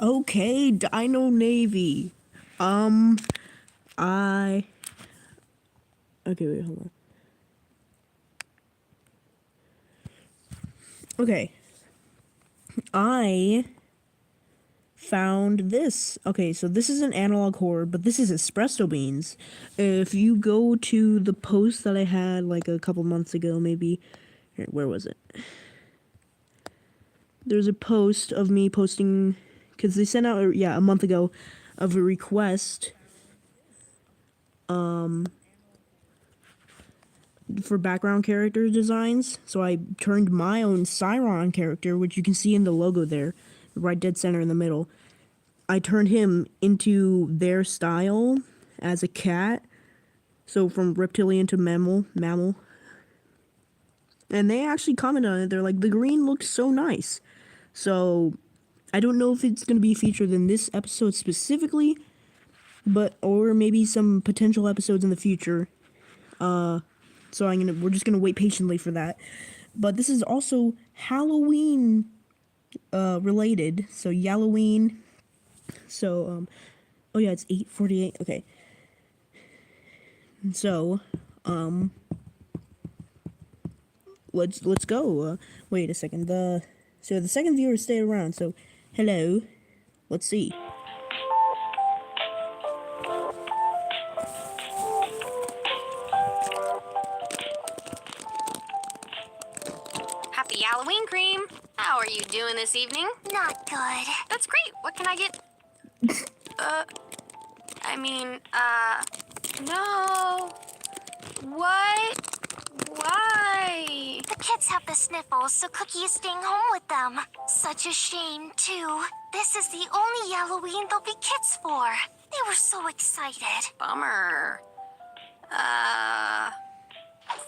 Okay, Dino Navy. Okay, wait, hold on. Okay. I found this. Okay, so this is an analog horror, but this is espresso beans. If you go to the post that I had like a couple months ago, maybe. Here, where was it? There's a post of me posting, because they sent out, a month ago, of a request for background character designs. So I turned my own Siron character, which you can see in the logo there, right dead center in the middle. I turned him into their style as a cat. So from reptilian to mammal. And they actually commented on it. They're like, the green looks so nice. So I don't know if it's going to be featured in this episode specifically, or maybe some potential episodes in the future. So we're just gonna wait patiently for that. But this is also Halloween related. So Yalloween. So oh yeah, it's 8:48. Okay. So let's go. Wait a second. So the second viewer stayed around. So hello. Let's see. Happy Halloween, Cream. How are you doing this evening? Not good. That's great. What can I get? No. What? Why? The kids have the sniffles, so Cookie is staying home with them. Such a shame, too. This is the only Halloween there'll be kids for. They were so excited. Bummer.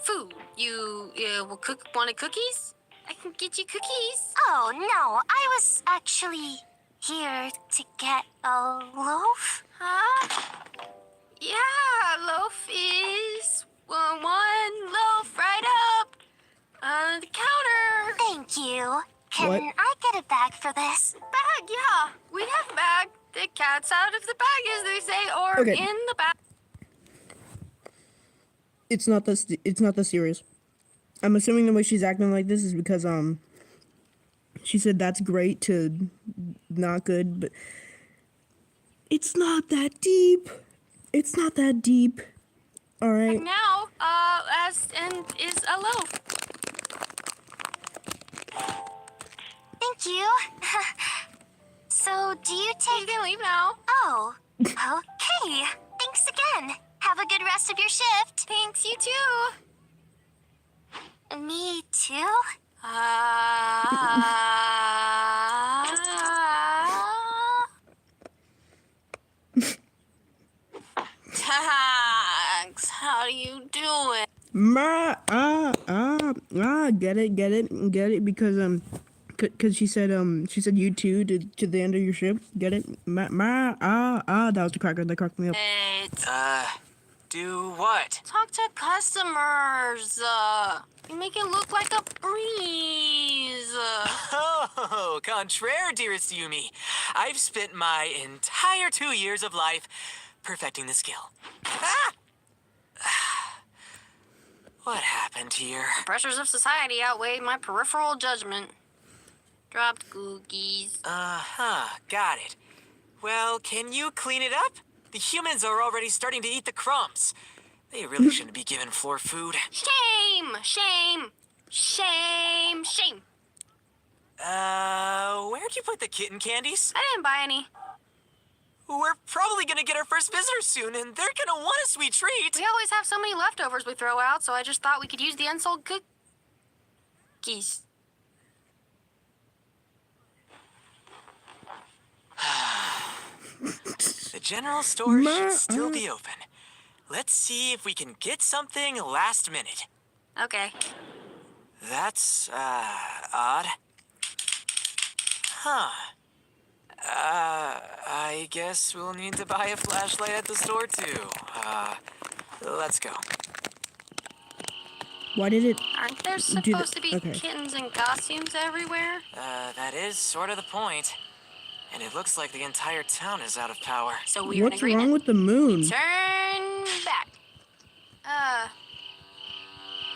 Food. You wanted cookies? I can get you cookies. Oh, no. I was actually here to get a loaf. Huh? Yeah, loaf is one loaf right up on the counter. Thank you. Can What? I get a bag for this? Bag, yeah. We'd have a bag. The cat's out of the bag, as they say, or Okay. in the bag. It's not that serious. I'm assuming the way she's acting like this is because she said that's great to not good, but it's not that deep. It's not that deep. All right. Now, is a loaf. Thank you. So, do you take... You can leave now. Oh, okay. Thanks again. Have a good rest of your shift. Thanks, you too. Me too? Tags, how do you do it? Get it, because she said you too to the end of your shift. Get it? That was the cracker that cracked me up. Do what? Talk to customers. You make it look like a breeze. Oh, contraire, dearest Yumi. I've spent my entire 2 years of life perfecting the skill. Ah! What happened here? The pressures of society outweighed my peripheral judgment. Dropped cookies. Got it. Well, can you clean it up? The humans are already starting to eat the crumbs. They really shouldn't be given floor food. Shame! Shame! Shame! Shame! Where'd you put the kitten candies? I didn't buy any. We're probably gonna get our first visitor soon, and they're gonna want a sweet treat. We always have so many leftovers we throw out, so I just thought we could use the unsold cookies. The general store should still be open. Let's see if we can get something last minute. Okay. That's, odd. Huh. I guess we'll need to buy a flashlight at the store, too. Let's go. Why did it... Aren't there supposed to be kittens in costumes everywhere? That is sort of the point. And it looks like the entire town is out of power. So we're in What's agreement. wrong with the moon? Turn back.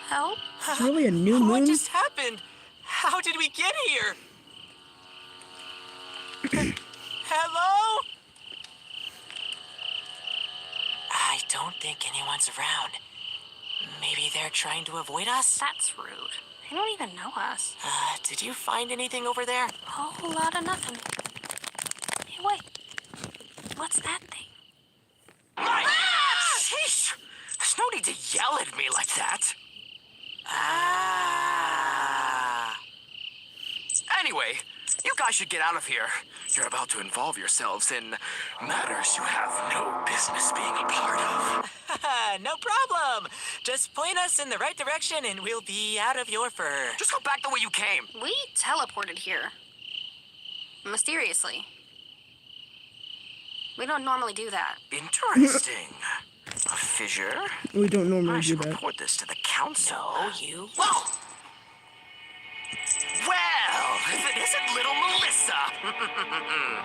Help? It's really a new What moon? just happened? How did we get here? Hello? I don't think anyone's around. Maybe they're trying to avoid us? That's rude. They don't even know us. Did you find anything over there? A whole lot of nothing. Hey, wait. What's that thing? My! Sheesh! There's no need to yell at me like that. Anyway, you guys should get out of here. You're about to involve yourselves in matters you have no business being a part of. No problem. Just point us in the right direction and we'll be out of your fur. Just go back the way you came. We teleported here. Mysteriously. We don't normally do that. Interesting. A fissure? We don't normally I do should that. report this to the council. No, you. Whoa! Well, if it isn't little Melissa.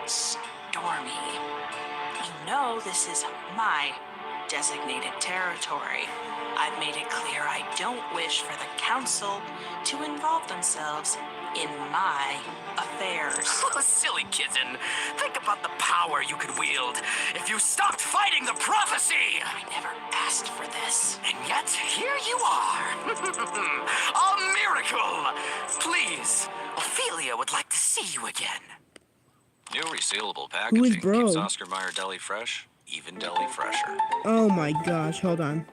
Stormy, you know this is my designated territory. I've made it clear I don't wish for the council to involve themselves in my affairs. Silly kitten. Think about the power you could wield if you stopped fighting the prophecy. I never asked for this. And yet, here you are. A miracle. Please, Ophelia would like to see you again. New resealable Who is packaging bro? keeps Oscar Mayer deli fresh, even deli fresher. Oh my gosh, hold on.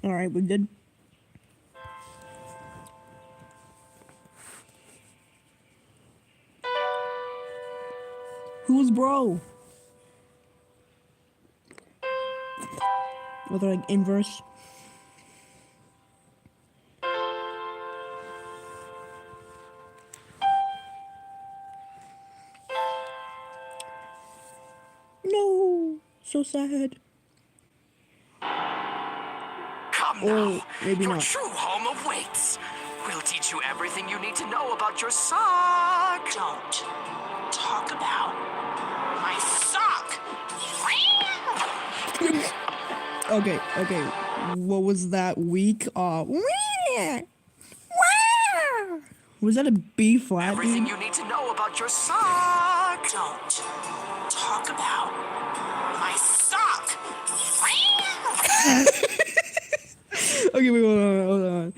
Alright, we good? Who's bro? Or they're like inverse. No, so sad. Come Or now. maybe Your not. true home awaits. We'll teach you everything you need to know about your sock. Don't talk about my sock. Okay. What was that weak? Was that a B flat? Everything you need to know about your sock. Don't talk about my sock. Okay, wait, hold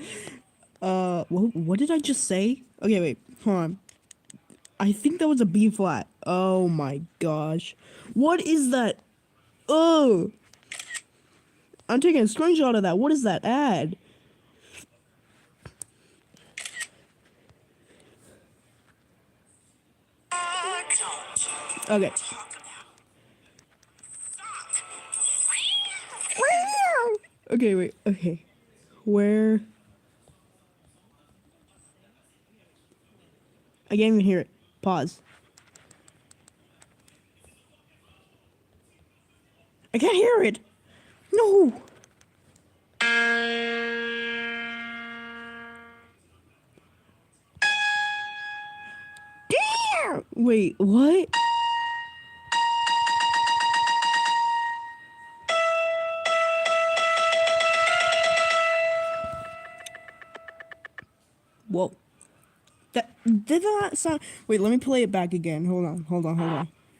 on. What did I just say? Okay, wait, hold on. I think that was a B flat. Oh my gosh. What is that? Oh! I'm taking a screenshot of that. What is that ad? Okay. Okay, wait, okay. Where? I can't even hear it. Pause. I can't hear it! No! Damn! Wait, what? Whoa. Did that sound... Wait, let me play it back again. Hold on.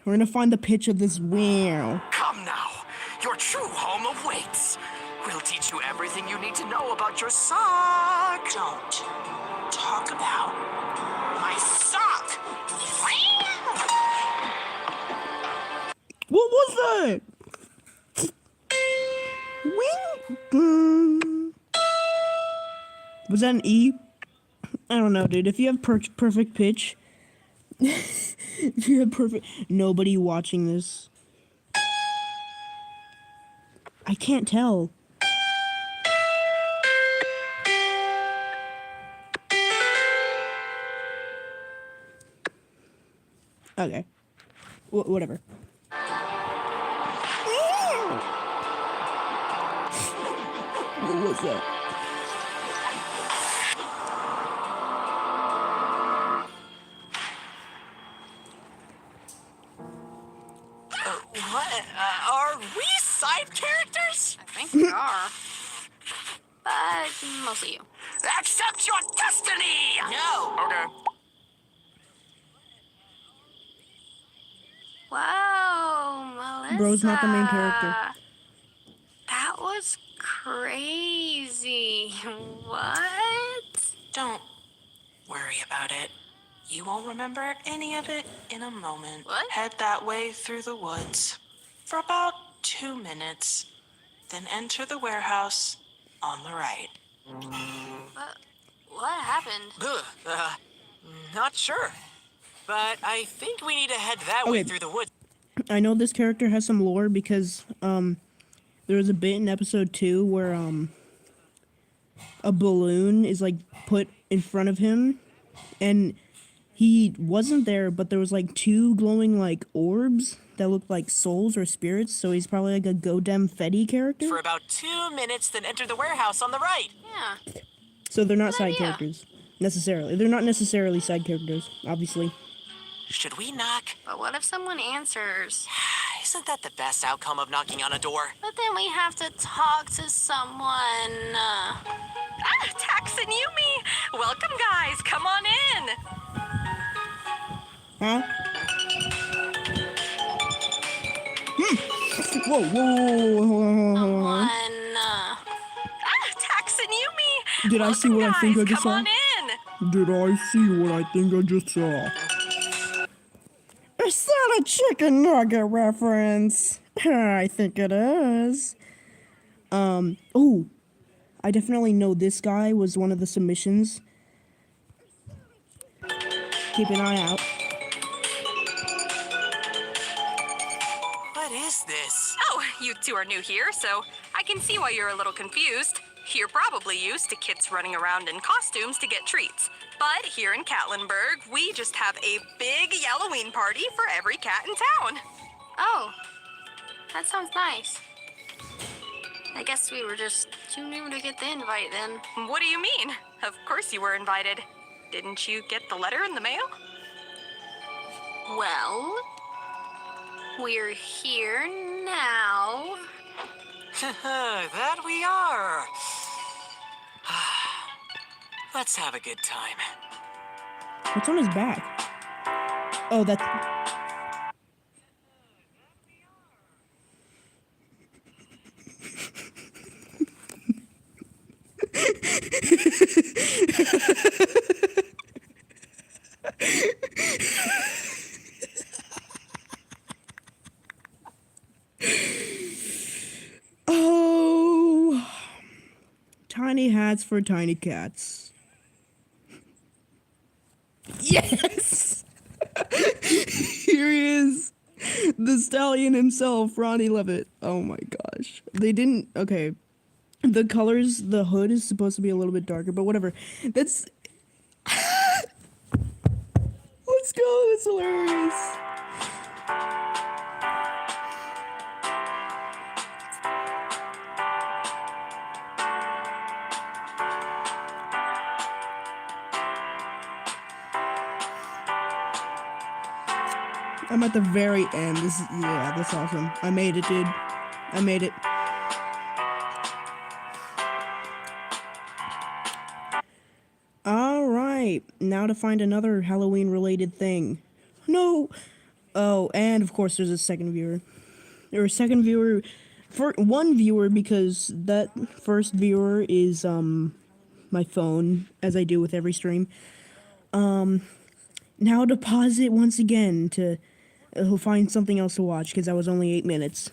We're gonna find the pitch of this wow. Come now. Your true home awaits. We'll teach you everything you need to know about your sock. Don't talk about my sock. What was that? Was that an E? I don't know, dude. If you have perfect pitch... if you have perfect... Nobody watching this... I can't tell. Okay. Whatever. What was that? What? Are we side characters? I think we are. But mostly you. Accept your destiny! No! Okay. Whoa, Melissa. Bro's not the main character. That was crazy. What? Don't worry about it. You won't remember any of it in a moment. What? Head that way through the woods for about 2 minutes, then enter the warehouse on the right. What happened? Not sure. But I think we need to head that way Okay. through the woods. I know this character has some lore because there was a bit in episode 2 where a balloon is like put in front of him and he wasn't there, but there was like 2 glowing like orbs that looked like souls or spirits, so he's probably like a Godem Fetty character. For about 2 minutes, then enter the warehouse on the right. Yeah. So they're not Good side idea. characters necessarily. They're not necessarily side characters, obviously. Should we knock? But what if someone answers? Isn't that the best outcome of knocking on a door? But then we have to talk to someone. Tax and Yumi! Welcome, guys. Come on in. Huh? Whoa, hold on. Tax and Yumi! Did I see what I think I just Come saw? on in. Did I see what I think I just saw? Is that a chicken nugget reference? I think it is. Oh, I definitely know this guy was one of the submissions. Keep an eye out. What is this? Oh, you two are new here, so I can see why you're a little confused. You're probably used to kids running around in costumes to get treats. But here in Catlinburg, we just have a big Halloween party for every cat in town. Oh, that sounds nice. I guess we were just too new to get the invite then. What do you mean? Of course you were invited. Didn't you get the letter in the mail? Well, we're here now. That we are. Let's have a good time. What's on his back? Oh, that's... Oh, tiny hats for tiny cats. Yes! Here he is. The stallion himself, Ronnie Levitt. Oh my gosh. They didn't... Okay. The colors, the hood is supposed to be a little bit darker, but whatever. That's... Let's go, that's hilarious. I'm at the very end. This is, yeah, that's awesome. I made it, dude. I made it. Alright, now to find another Halloween-related thing. No! Oh, and of course there's a second viewer. There was a second viewer... For one viewer, because that first viewer is, my phone, as I do with every stream. Now to pause it once again to... He'll find something else to watch, because that was only 8 minutes.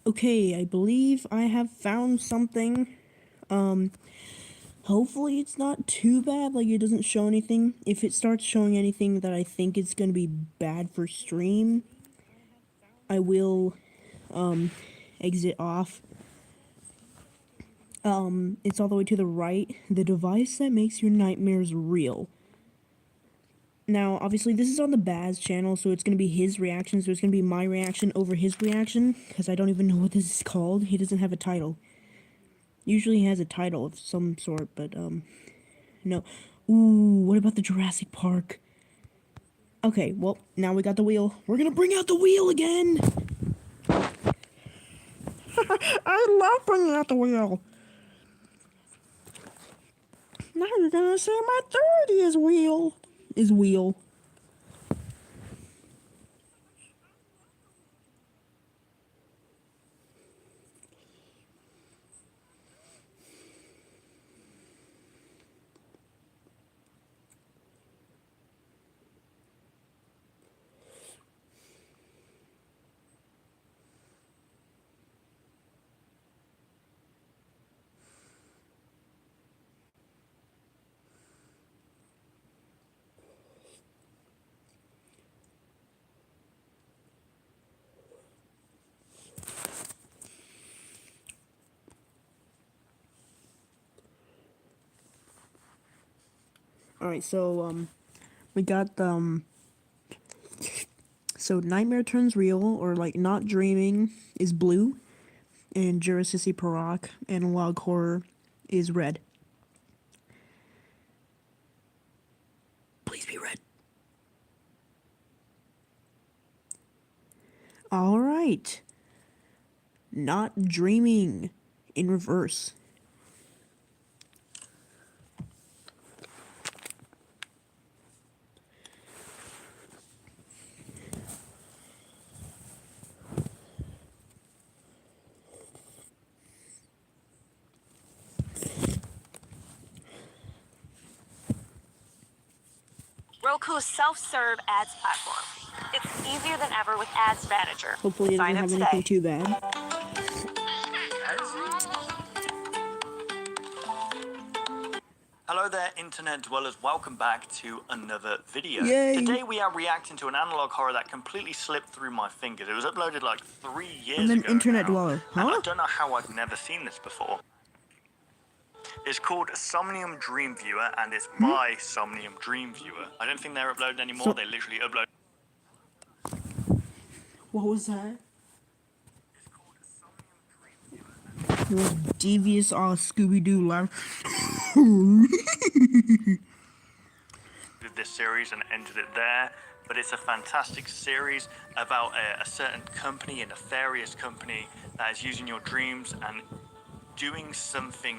Okay, I believe I have found something. Hopefully it's not too bad, like it doesn't show anything. If it starts showing anything that I think is gonna be bad for stream, I will, exit off. It's all the way to the right. The device that makes your nightmares real. Now, obviously, this is on the Baz channel, so it's going to be his reaction, so it's going to be my reaction over his reaction, because I don't even know what this is called. He doesn't have a title. Usually he has a title of some sort, but, no. Ooh, what about the Jurassic Park? Okay, well, now we got the wheel. We're going to bring out the wheel again! I love bringing out the wheel! Now you're gonna say my 30 is wheel. Is wheel. Alright, so, we got, so Nightmare Turns Real, or, like, Not Dreaming, is blue, and Jurassic Park Analog Horror is red. Please be red. Alright. Not Dreaming, in reverse. Roku's self-serve ads platform. It's easier than ever with Ads Manager. Hopefully it doesn't have anything too bad. Hello there, internet dwellers. Welcome back to another video. Yay. Today we are reacting to an analog horror that completely slipped through my fingers. It was uploaded like 3 years And then ago internet now, dweller, and huh? I don't know how I've never seen this before. It's called Somnium Dream Viewer, and it's by Somnium Dream Viewer. I don't think they're uploading anymore. So- They literally upload. What was that? The most devious Scooby-Doo laugh. Did this series and ended it there, but it's a fantastic series about a certain company, a nefarious company that is using your dreams and doing something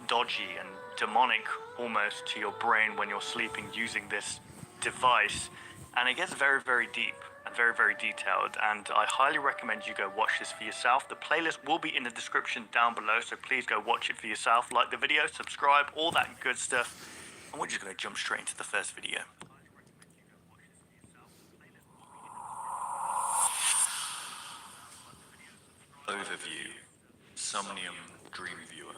dodgy and demonic almost to your brain when you're sleeping using this device, and it gets very, very deep and very, very detailed, and I highly recommend you go watch this for yourself. The playlist will be in the description down below, so please go watch it for yourself. Like the video, subscribe, all that good stuff, and we're just going to jump straight into the first video. Overview. Somnium Dream Viewer.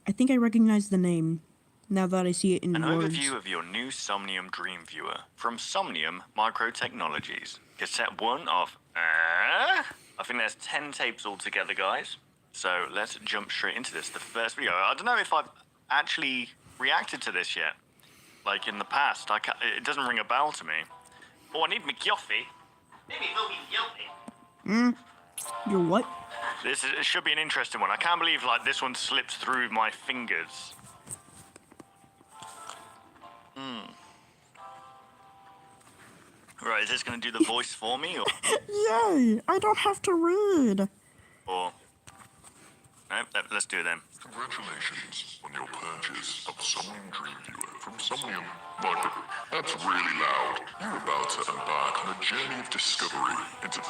I think I recognize the name, now that I see it in An words. overview of your new Somnium Dream Viewer from Somnium Microtechnologies. Cassette 1 of... I think there's 10 tapes altogether, guys. So let's jump straight into this. The first video. I don't know if I've actually reacted to this yet. Like in the past. It doesn't ring a bell to me. Oh, I need McGuffey. Maybe he'll be guilty. You're what? It should be an interesting one. I can't believe like this one slipped through my fingers. Right, is this going to do the voice for me, or... Yay! I don't have to read. or... No, let's do it then. Congratulations on your purchase of Somnium Dream Viewer from Somnium. Micro. That's really loud. You're about to embark on a journey of discovery into...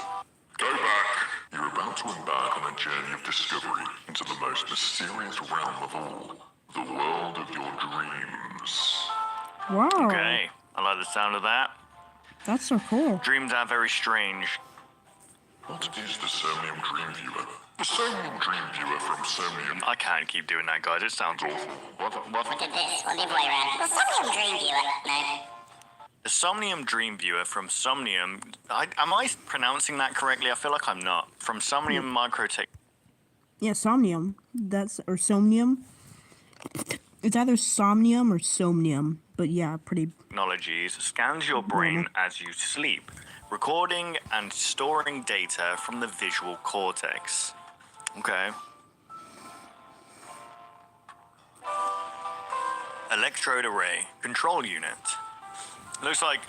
Go back! You're about to embark on a journey of discovery into the most mysterious realm of all. The world of your dreams. Wow. Okay, I like the sound of that. That's so cool. Dreams are very strange. What is the Somnium Dream Viewer? The Somnium Dream Viewer from Somnium. I can't keep doing that, guys. It sounds awful. What? Look at this. We'll leave way around. The Somnium Dream Viewer. No. The Somnium Dream Viewer from Somnium. Am I pronouncing that correctly? I feel like I'm not. From Somnium Microtech. Yeah, Somnium. Or Somnium. It's either Somnium or Somnium. But yeah, pretty... Technologies scans your brain as you sleep, recording and storing data from the visual cortex. Okay. Electrode array control unit. Looks like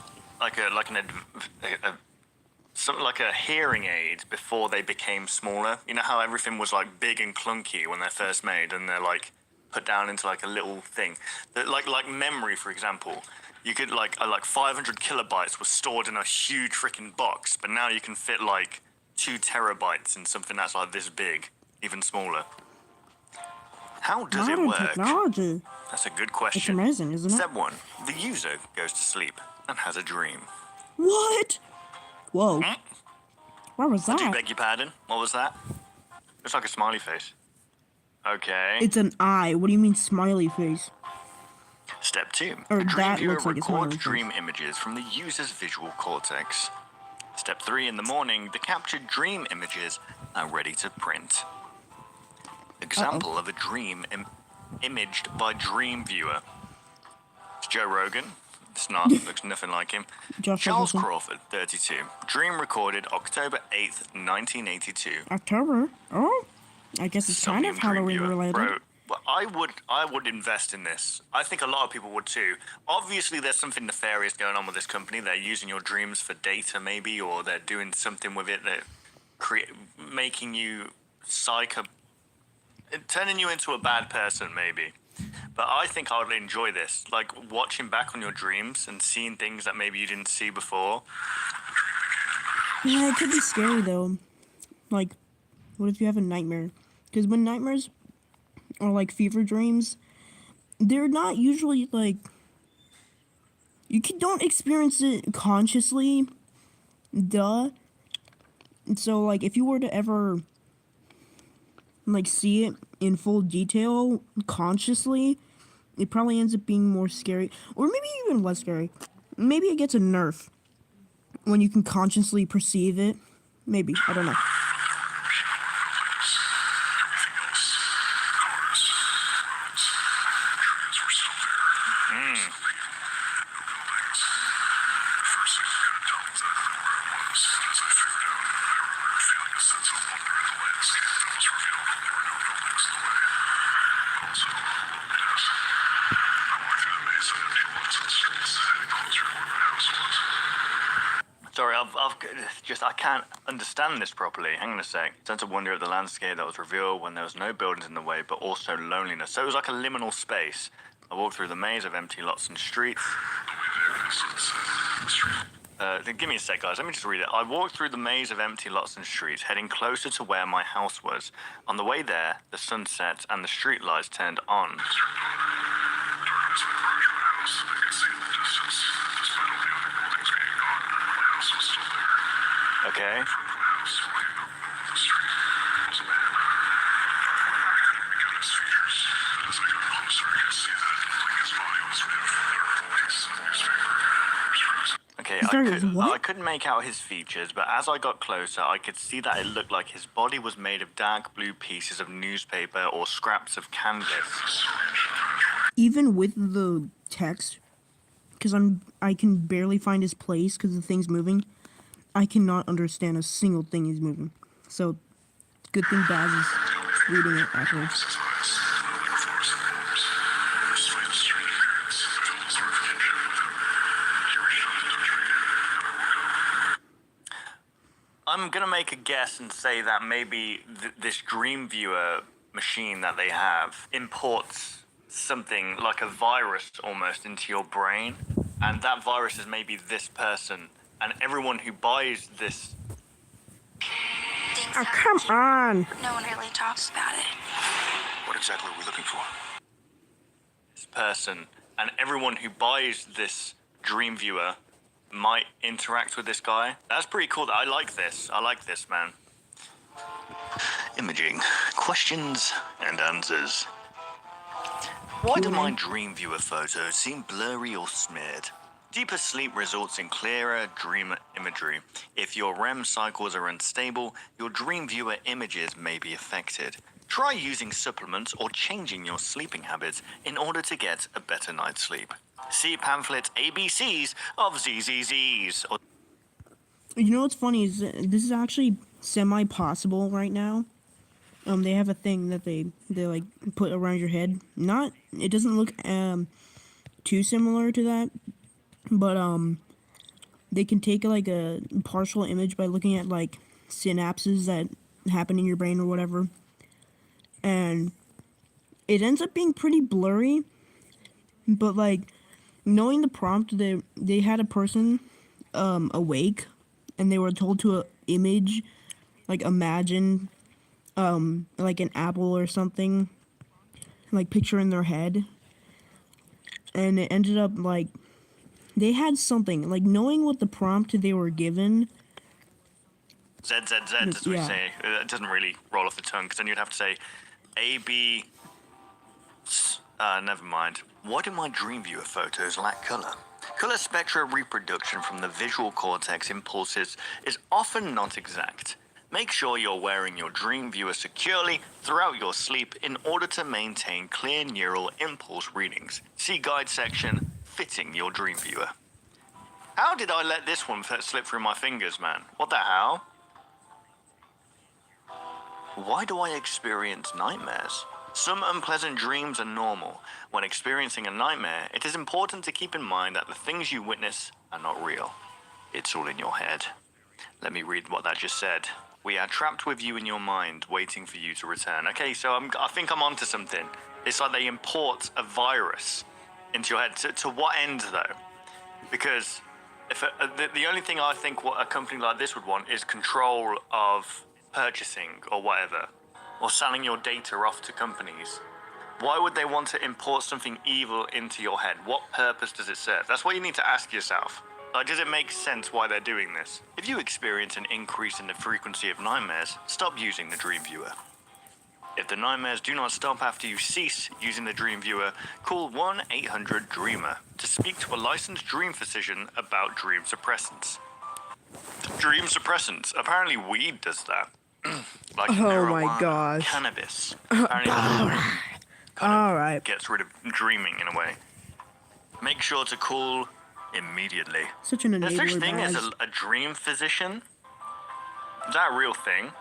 something like a hearing aid before they became smaller. You know how everything was like big and clunky when they're first made, and they're like put down into like a little thing. Like memory, for example. You could like 500 kilobytes was stored in a huge freaking box, but now you can fit like 2 terabytes in something that's like this big, even smaller. How does it work? Technology. That's a good question. It's amazing, isn't it? Step 1. The user goes to sleep and has a dream. What? Whoa. What was I do that? beg your pardon. What was that? Looks like a smiley face. Okay. It's an eye. What do you mean smiley face? Step 2. Or The dream that viewer looks like a smiley records face. dream images from the user's visual cortex. Step 3. In the morning, the captured dream images are ready to print. Example of a dream imaged by dream viewer. It's Joe Rogan. It's not. Looks nothing like him. Charles Crawford, 32. Dream recorded October 8th, 1982. October? Oh, I guess it's kind of Halloween related. Bro, well, I would invest in this. I think a lot of people would too. Obviously, there's something nefarious going on with this company. They're using your dreams for data, maybe, or they're doing something with it that making you turning you into a bad person, maybe. But I think I would enjoy this, like watching back on your dreams and seeing things that maybe you didn't see before. Yeah, it could be scary though. Like, what if you have a nightmare? Because when nightmares are like fever dreams, they're not usually like... don't experience it consciously. Duh. So, like, if you were to ever... like see it in full detail consciously, it probably ends up being more scary, or maybe even less scary. Maybe it gets a nerf when you can consciously perceive it. Maybe, I don't know. Sorry, I can't understand this properly. Hang on a sec. Sense of wonder at the landscape that was revealed when there was no buildings in the way, but also loneliness. So it was like a liminal space. I walked through the maze of empty lots and streets. Give me a sec, guys. Let me just read it. I walked through the maze of empty lots and streets, heading closer to where my house was. On the way there, the sun set and the street lights turned on. Okay. Okay, I couldn't make out his features, but as I got closer, I could see that it looked like his body was made of dark blue pieces of newspaper or scraps of canvas. Even with the text, because I can barely find his place because the thing's moving, I cannot understand a single thing he's moving. So, good thing Baz is reading it afterwards. I'm gonna make a guess and say that maybe this dream viewer machine that they have imports something like a virus almost into your brain, and that virus is maybe this person, and everyone who buys this... Oh, come on! No one really talks about it. What exactly are we looking for? This person, and everyone who buys this dream viewer might interact with this guy. That's pretty cool. I like this. I like this, man. Imaging. Questions and answers. Why do my dream viewer photos seem blurry or smeared? Deeper sleep results in clearer dream imagery. If your REM cycles are unstable, your dream viewer images may be affected. Try using supplements or changing your sleeping habits in order to get a better night's sleep. See pamphlet ABCs of ZZZs. You know what's funny is this is actually semi-possible right now. They have a thing that they like put around your head. It doesn't look too similar to that, but they can take like a partial image by looking at like synapses that happen in your brain or whatever, and it ends up being pretty blurry. But like knowing the prompt, they had a person awake, and they were told to image, like imagine like an apple or something, like picture in their head, and it ended up like they had something like knowing what the prompt they were given. ZZZ, as we say. It doesn't really roll off the tongue, because then you'd have to say AB. Never mind. Why do my dream viewer photos lack color? Color spectra reproduction from the visual cortex impulses is often not exact. Make sure you're wearing your dream viewer securely throughout your sleep in order to maintain clear neural impulse readings. See guide section, fitting your dream viewer. How did I let this one slip through my fingers, man? What the hell? Why do I experience nightmares? Some unpleasant dreams are normal. When experiencing a nightmare, it is important to keep in mind that the things you witness are not real. It's all in your head. Let me read what that just said. We are trapped with you in your mind, waiting for you to return. Okay, so I think I'm onto something. It's like they import a virus into your head. To what end, though? Because if the only thing I think what a company like this would want is control of purchasing or whatever, or selling your data off to companies. Why would they want to import something evil into your head? What purpose does it serve? That's what you need to ask yourself. Like, does it make sense why they're doing this? If you experience an increase in the frequency of nightmares, stop using the dream viewer. If the nightmares do not stop after you cease using the dream viewer, call 1-800-DREAMER to speak to a licensed dream physician about dream suppressants. Dream suppressants. Apparently weed does that. Like marijuana, cannabis. Apparently Alright. Gets rid of dreaming in a way. Make sure to call immediately. Such an enabler. There's such thing as a dream physician? Is that a real thing?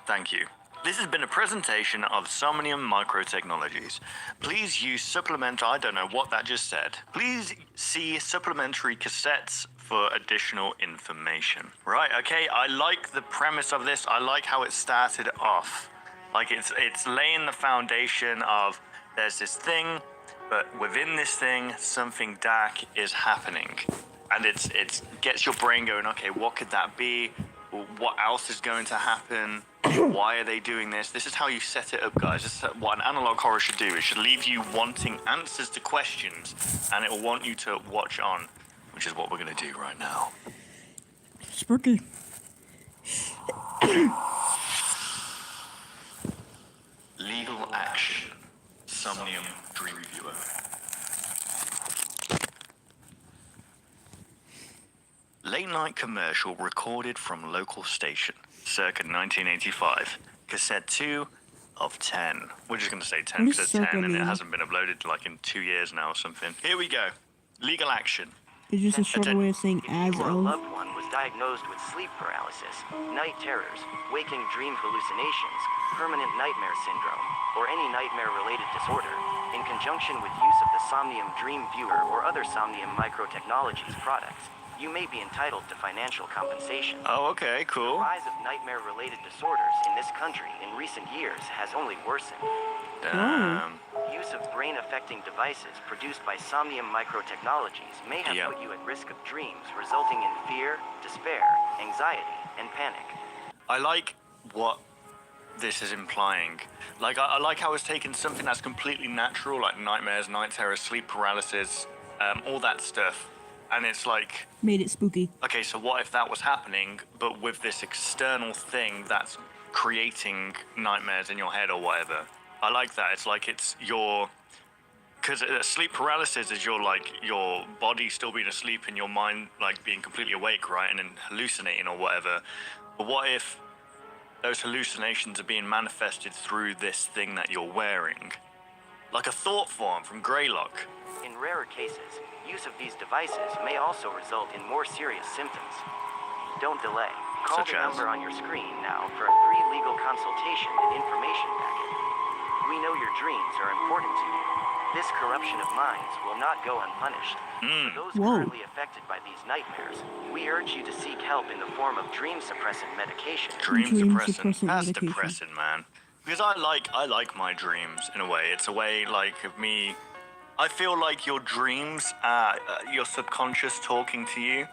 Thank you. This has been a presentation of Somnium Microtechnologies. Please use I don't know what that just said. Please see supplementary cassettes for additional information. Right, okay, I like the premise of this. I like how it started off. Like it's laying the foundation of there's this thing, but within this thing, something dark is happening. And it gets your brain going, okay, what could that be? What else is going to happen? Why are they doing this? This is how you set it up, guys. This is what an analog horror should do. It should leave you wanting answers to questions, and it will want you to watch on, which is what we're going to do right now. Spooky. Legal action. Somnium Dream Viewer. Late night commercial recorded from local station, circa 1985. Cassette 2 of 10. We're just going to say 10 because it's 10 and it hasn't been uploaded like in 2 years now or something. Here we go. Legal action. It's just a shorter way of saying as Your of. loved one was diagnosed with sleep paralysis, night terrors, waking dream hallucinations, permanent nightmare syndrome, or any nightmare-related disorder, in conjunction with use of the Somnium Dream Viewer or other Somnium Microtechnologies products, you may be entitled to financial compensation. Oh, okay, cool. The rise of nightmare-related disorders in this country in recent years has only worsened. Use of brain-affecting devices produced by Somnium Microtechnologies may have put you at risk of dreams resulting in fear, despair, anxiety, and panic. I like what this is implying. Like, I like how it's taken something that's completely natural, like nightmares, night terrors, sleep paralysis, all that stuff, and it's like, Made it spooky. okay, so what if that was happening, but with this external thing that's creating nightmares in your head or whatever? I like that. It's like it's your... Because sleep paralysis is your body still being asleep and your mind like being completely awake, right? And then hallucinating or whatever. But what if those hallucinations are being manifested through this thing that you're wearing? Like a thought form from Greylock. In rarer cases, use of these devices may also result in more serious symptoms. Don't delay. Call the number on your screen now for a free legal consultation and information packet. We know your dreams are important to you. This corruption of minds will not go unpunished. For those currently affected by these nightmares, we urge you to seek help in the form of dream-suppressant medication. Dream suppressant. That's depressing, man. Because I like my dreams in a way. It's a way like of me. I feel like your dreams are your subconscious talking to you.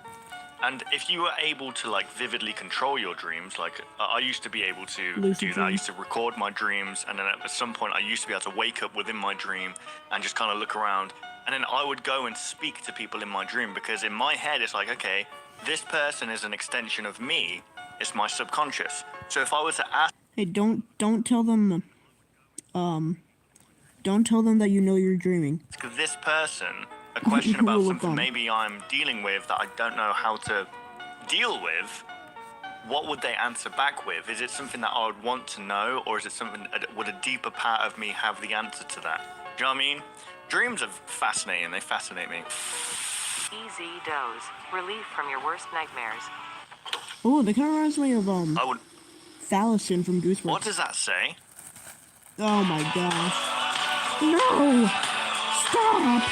And if you were able to like vividly control your dreams, like I used to be able to do that. I used to record my dreams, and then at some point I used to be able to wake up within my dream and just kind of look around. And then I would go and speak to people in my dream, because in my head it's like, okay, this person is an extension of me. It's my subconscious. So if I were to ask... Hey, don't tell them, don't tell them that you know you're dreaming. this person a question about something maybe I'm dealing with that I don't know how to deal with, what would they answer back with? Is it something that I would want to know, or is it something, would a deeper part of me have the answer to that? Do you know what I mean? Dreams are fascinating, they fascinate me. Easy doze. Relief from your worst nightmares. Oh, they kind of reminds me of, Fallison from Goosebumps. What does that say? Oh my gosh. No! Stop!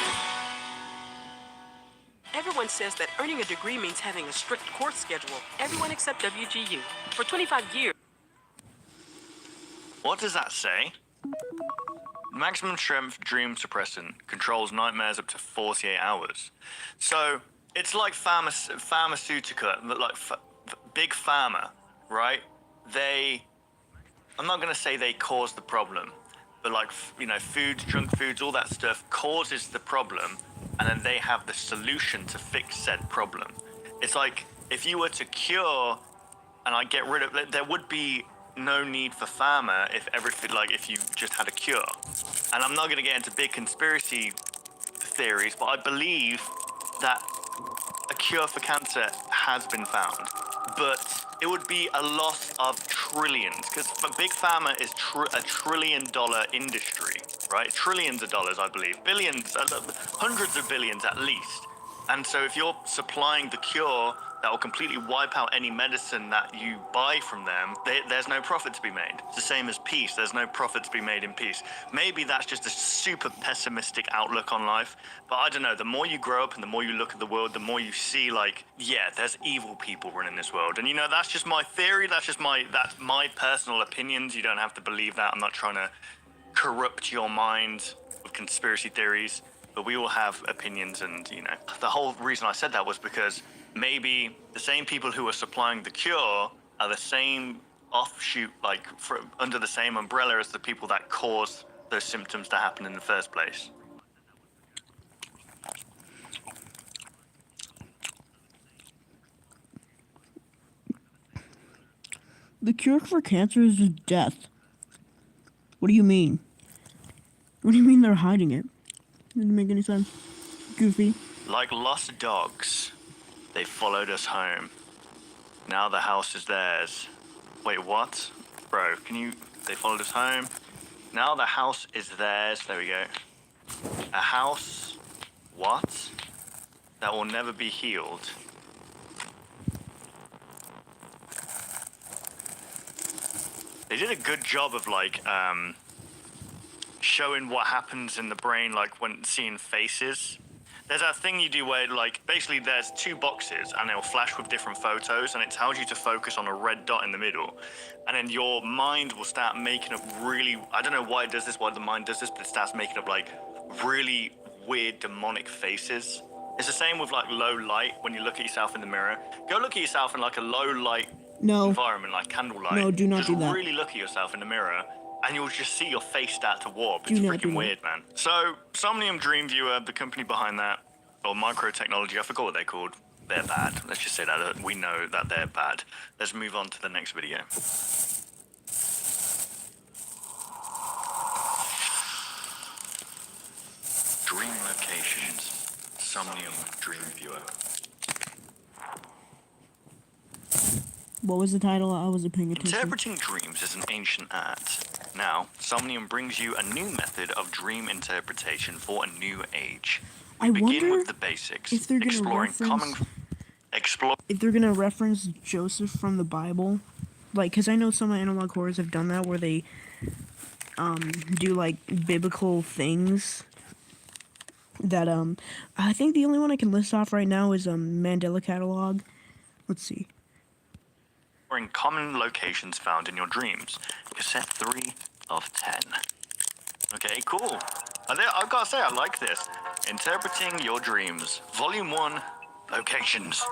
Everyone says that earning a degree means having a strict course schedule. Everyone except WGU. For 25 years. What does that say? Maximum strength dream suppressant controls nightmares up to 48 hours. So it's like pharmaceutica, like big pharma, right? I'm not going to say they cause the problem, but like, you know, foods, junk foods, all that stuff causes the problem, and then they have the solution to fix said problem. It's like if you were to cure and I get rid of it, there would be no need for pharma if everything, like if you just had a cure. And I'm not going to get into big conspiracy theories, but I believe that a cure for cancer has been found, but it would be a loss of trillions, because big pharma is a $1 trillion industry, right? Trillions of dollars, I believe, billions, hundreds of billions at least. And so if you're supplying the cure that will completely wipe out any medicine that you buy from them, there's no profit to be made. It's the same as peace. There's no profit to be made in peace. Maybe that's just a super pessimistic outlook on life, but I don't know. The more you grow up and the more you look at the world, the more you see, like, yeah, there's evil people running this world. And, you know, that's just my theory. That's my personal opinions. You don't have to believe that. I'm not trying to corrupt your mind with conspiracy theories, but we all have opinions. And, you know, the whole reason I said that was because maybe the same people who are supplying the cure are the same offshoot, like under the same umbrella as the people that cause those symptoms to happen in the first place. The cure for cancer is just death. What do you mean? What do you mean they're hiding it? Didn't make any sense. Goofy. Like lost dogs, they followed us home. Now the house is theirs. Wait, what? Bro, they followed us home. Now the house is theirs. There we go. A house, what? That will never be healed. They did a good job of like, showing what happens in the brain, like when seeing faces. There's that thing you do where, like, basically there's two boxes and they'll flash with different photos, and it tells you to focus on a red dot in the middle. And then your mind will start making up really, I don't know why it does this, why the mind does this, but it starts making up, like, really weird demonic faces. It's the same with, like, low light when you look at yourself in the mirror. Go look at yourself in, like, a low light environment, like candlelight. No, do not just do that. Really look at yourself in the mirror, and you'll just see your face start to warp. It's freaking weird, man. So, Somnium Dream Viewer, the company behind that, or microtechnology, I forgot what they're called. They're bad. Let's just say that. We know that they're bad. Let's move on to the next video. Dream locations. Somnium Dream Viewer. What was the title? I wasn't paying attention. Interpreting dreams is an ancient art. Now, Somnium brings you a new method of dream interpretation for a new age. We begin with the basics, if they're gonna exploring if they're gonna reference Joseph from the Bible, like, because I know some analog horrors have done that where they do like biblical things. That I think the only one I can list off right now is Mandela Catalog. Let's see. In common locations found in your dreams. Cassette 3 of 10. Okay, cool. I've got to say, I like this. Interpreting your dreams. Volume 1, locations.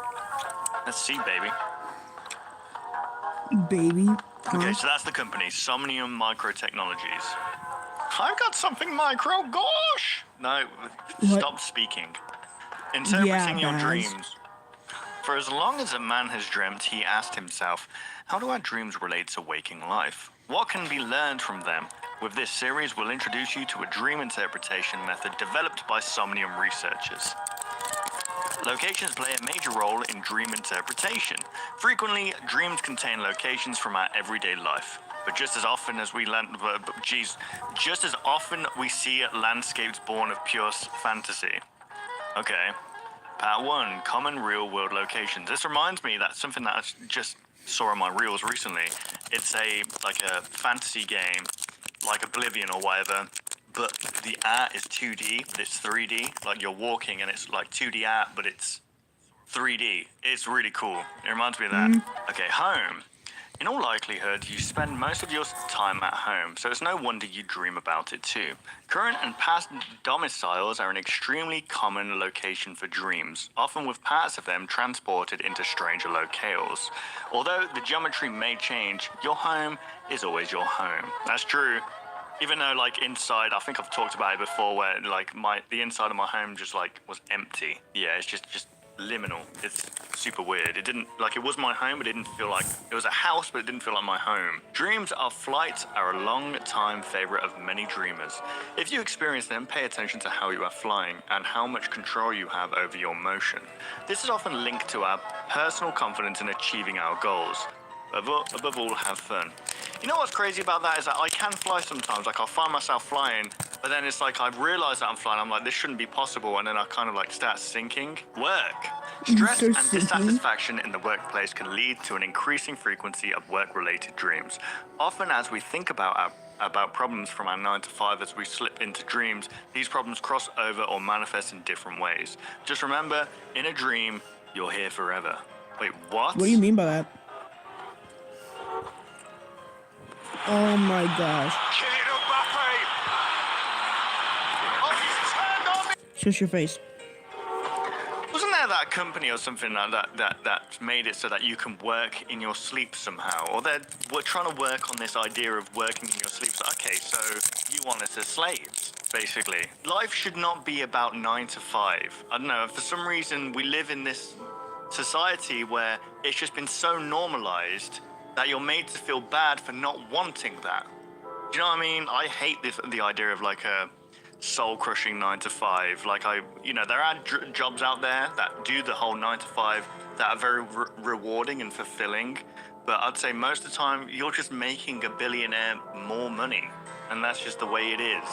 Let's see, baby. Baby? Huh? Okay, so that's the company, Somnium Microtechnologies. I've got something micro, gosh! No, stop speaking. Interpreting your dreams. For as long as a man has dreamt, he asked himself, how do our dreams relate to waking life? What can be learned from them? With this series, we'll introduce you to a dream interpretation method developed by Somnium researchers. Locations play a major role in dream interpretation. Frequently, dreams contain locations from our everyday life. But just as often as we see landscapes born of pure fantasy. Okay. Part 1, common real-world locations. This reminds me that something that I just saw on my reels recently. It's like a fantasy game, like Oblivion or whatever, but the art is 2D, but it's 3D. Like you're walking and it's like 2D art, but it's 3D. It's really cool. It reminds me of that. Okay, home. In all likelihood, you spend most of your time at home, so it's no wonder you dream about it too. Current and past domiciles are an extremely common location for dreams, often with parts of them transported into stranger locales. Although the geometry may change, your home is always your home. That's true. Even though, like, inside, I think I've talked about it before, where like the inside of my home just like was empty. Yeah, it's just liminal. It's super weird. It didn't, like, it was my home, but it didn't feel like, it was a house, but it didn't feel like my home. Dreams of flight are a long-time favorite of many dreamers. If you experience them, pay attention to how you are flying and how much control you have over your motion. This is often linked to our personal confidence in achieving our goals. Above all, have fun. You know what's crazy about that is that I can fly sometimes. Like, I'll find myself flying, but then it's like I realise that I'm flying. I'm like, this shouldn't be possible, and then I kind of like start sinking. Work. Stress and dissatisfaction in the workplace can lead to an increasing frequency of work-related dreams. Often, as we think about problems from our 9 to 5 as we slip into dreams, these problems cross over or manifest in different ways. Just remember, in a dream, you're here forever. Wait, what? What do you mean by that? Oh my gosh. Shush your face. Wasn't there that company or something like that made it so that you can work in your sleep somehow? Or we're trying to work on this idea of working in your sleep. So, okay, so you want us as slaves, basically. Life should not be about 9 to 5. I don't know, for some reason we live in this society where it's just been so normalized that you're made to feel bad for not wanting that. Do you know what I mean? I hate the idea of like a soul-crushing 9 to 5. Like there are jobs out there that do the whole 9 to 5 that are very rewarding and fulfilling. But I'd say most of the time you're just making a billionaire more money, and that's just the way it is.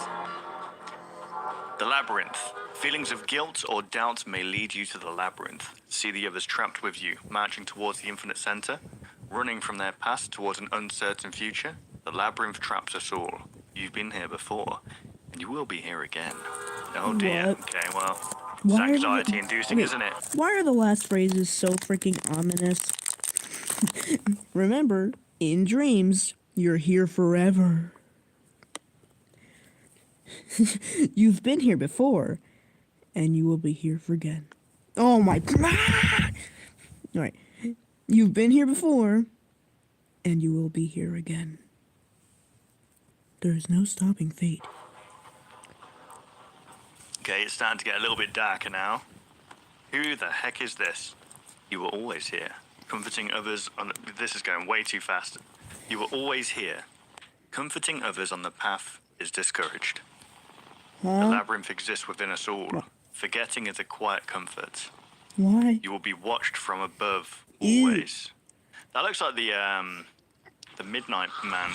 The labyrinth. Feelings of guilt or doubt may lead you to the labyrinth. See the others trapped with you, marching towards the infinite center. Running from their past towards an uncertain future, the labyrinth traps us all. You've been here before, and you will be here again. Oh dear. What? Okay, well, it's anxiety-inducing, isn't it? Why are the last phrases so freaking ominous? Remember, in dreams, you're here forever. You've been here before, and you will be here for again. Oh my god! Alright. You've been here before, and you will be here again. There is no stopping fate. Okay, it's starting to get a little bit darker now. Who the heck is this? You were always here, comforting others on... This is going way too fast. You were always here. Comforting others on the path is discouraged. The labyrinth exists within us all. Forgetting is a quiet comfort. Why? You will be watched from above, always. That looks like the Midnight Man.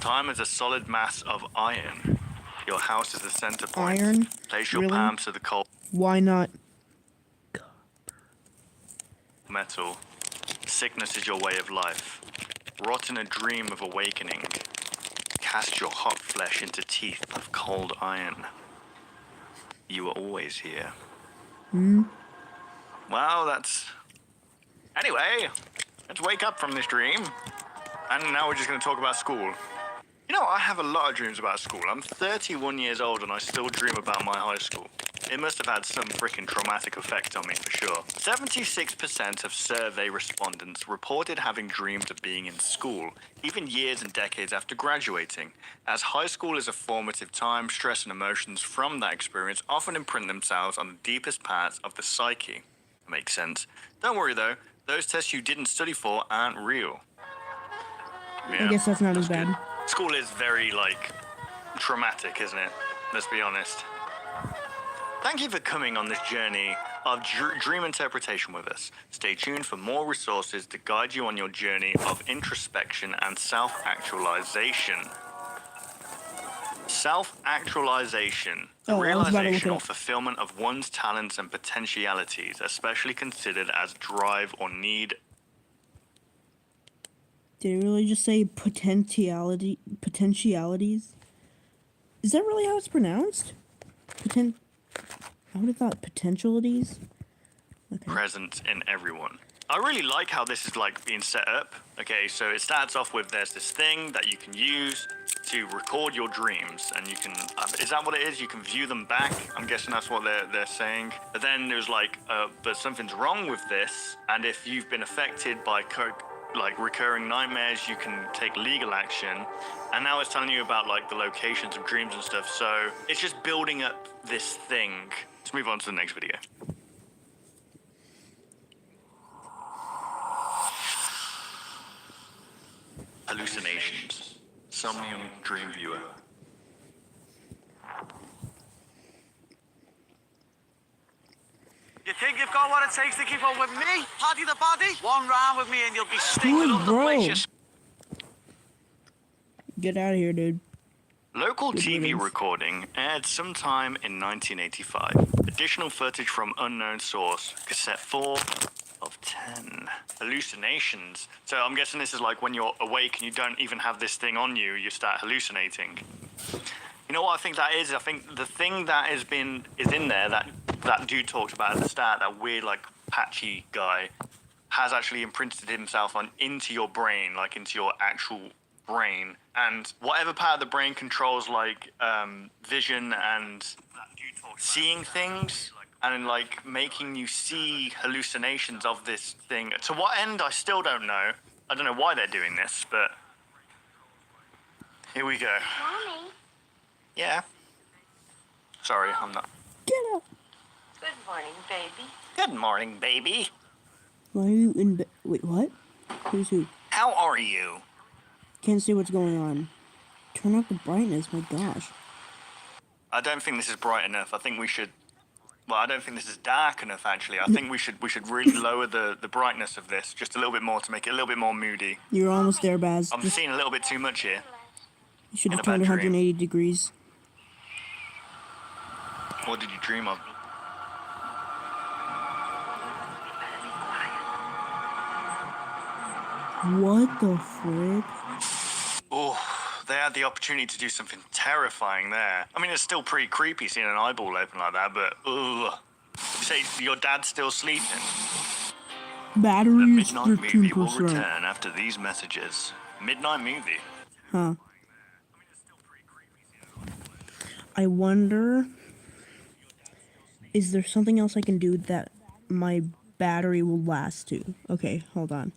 Time is a solid mass of iron. Your house is the center point. Iron? Place your Really? palms to the cold Why not? metal. Sickness is your way of life. Rot in a dream of awakening. Cast your hot flesh into teeth of cold iron. You were always here. Well, that's... Anyway, let's wake up from this dream. And now we're just going to talk about school. You know, I have a lot of dreams about school. I'm 31 years old and I still dream about my high school. It must have had some freaking traumatic effect on me for sure. 76% of survey respondents reported having dreamed of being in school, even years and decades after graduating. As high school is a formative time, stress and emotions from that experience often imprint themselves on the deepest parts of the psyche. Makes sense. Don't worry though, those tests you didn't study for aren't real. Yeah, I guess that's not as bad. School is very, like, traumatic, isn't it? Let's be honest. Thank you for coming on this journey of dream interpretation with us. Stay tuned for more resources to guide you on your journey of introspection and self-actualization. Self-actualization, the Oh, I was about to look realization it or up. fulfillment of one's talents and potentialities, especially considered as drive or need. Did it really just say potentialities? Is that really how it's pronounced? I would have thought potentialities. Okay. Present in everyone. I really like how this is like being set up. Okay, so it starts off with there's this thing that you can use to record your dreams, and you can is that what it is? You can view them back. I'm guessing that's what they're saying. But then there's like, but something's wrong with this, and if you've been affected by recurring nightmares, you can take legal action. And now it's telling you about like the locations of dreams and stuff. So it's just building up this thing. Let's move on to the next video. Hallucinations. Somnium Dream Viewer. You think you've got what it takes to keep up with me? Paddy the body? One round with me and you'll be stinking up the place. Get out of here, dude. Local Good TV riddance. recording aired sometime in 1985. Additional footage from unknown source, cassette 4 of 10. Hallucinations. So I'm guessing this is like when you're awake and you don't even have this thing on you, you start hallucinating. You know what I think that is? I think the thing that is in there that dude talked about at the start, that weird like patchy guy, has actually imprinted himself into your brain, like into your actual brain, and whatever part of the brain controls like vision and seeing things and like making you see hallucinations of this thing. To what end, I still don't know. I don't know why they're doing this, but here we go. Mommy. Yeah. Sorry, I'm not. Get up. Good morning, baby. Good morning, baby. Why are you in bed? Wait, what? Who's who? How are you? Can't see what's going on. Turn up the brightness, my gosh. I don't think this is bright enough. I think we should... Well, I don't think this is dark enough, actually. I think we should really lower the brightness of this just a little bit more to make it a little bit more moody. You're almost there, Baz. I'm seeing a little bit too much here. You should have in a turned bad dream. 180 degrees. What did you dream of? What the frick? Oh, they had the opportunity to do something terrifying there. I mean, it's still pretty creepy seeing an eyeball open like that, but ugh. You say your dad's still sleeping? Battery The is Midnight Movie will 13%. return after these messages. Midnight Movie. Huh. I wonder... Is there something else I can do that my battery will last to? Okay, hold on.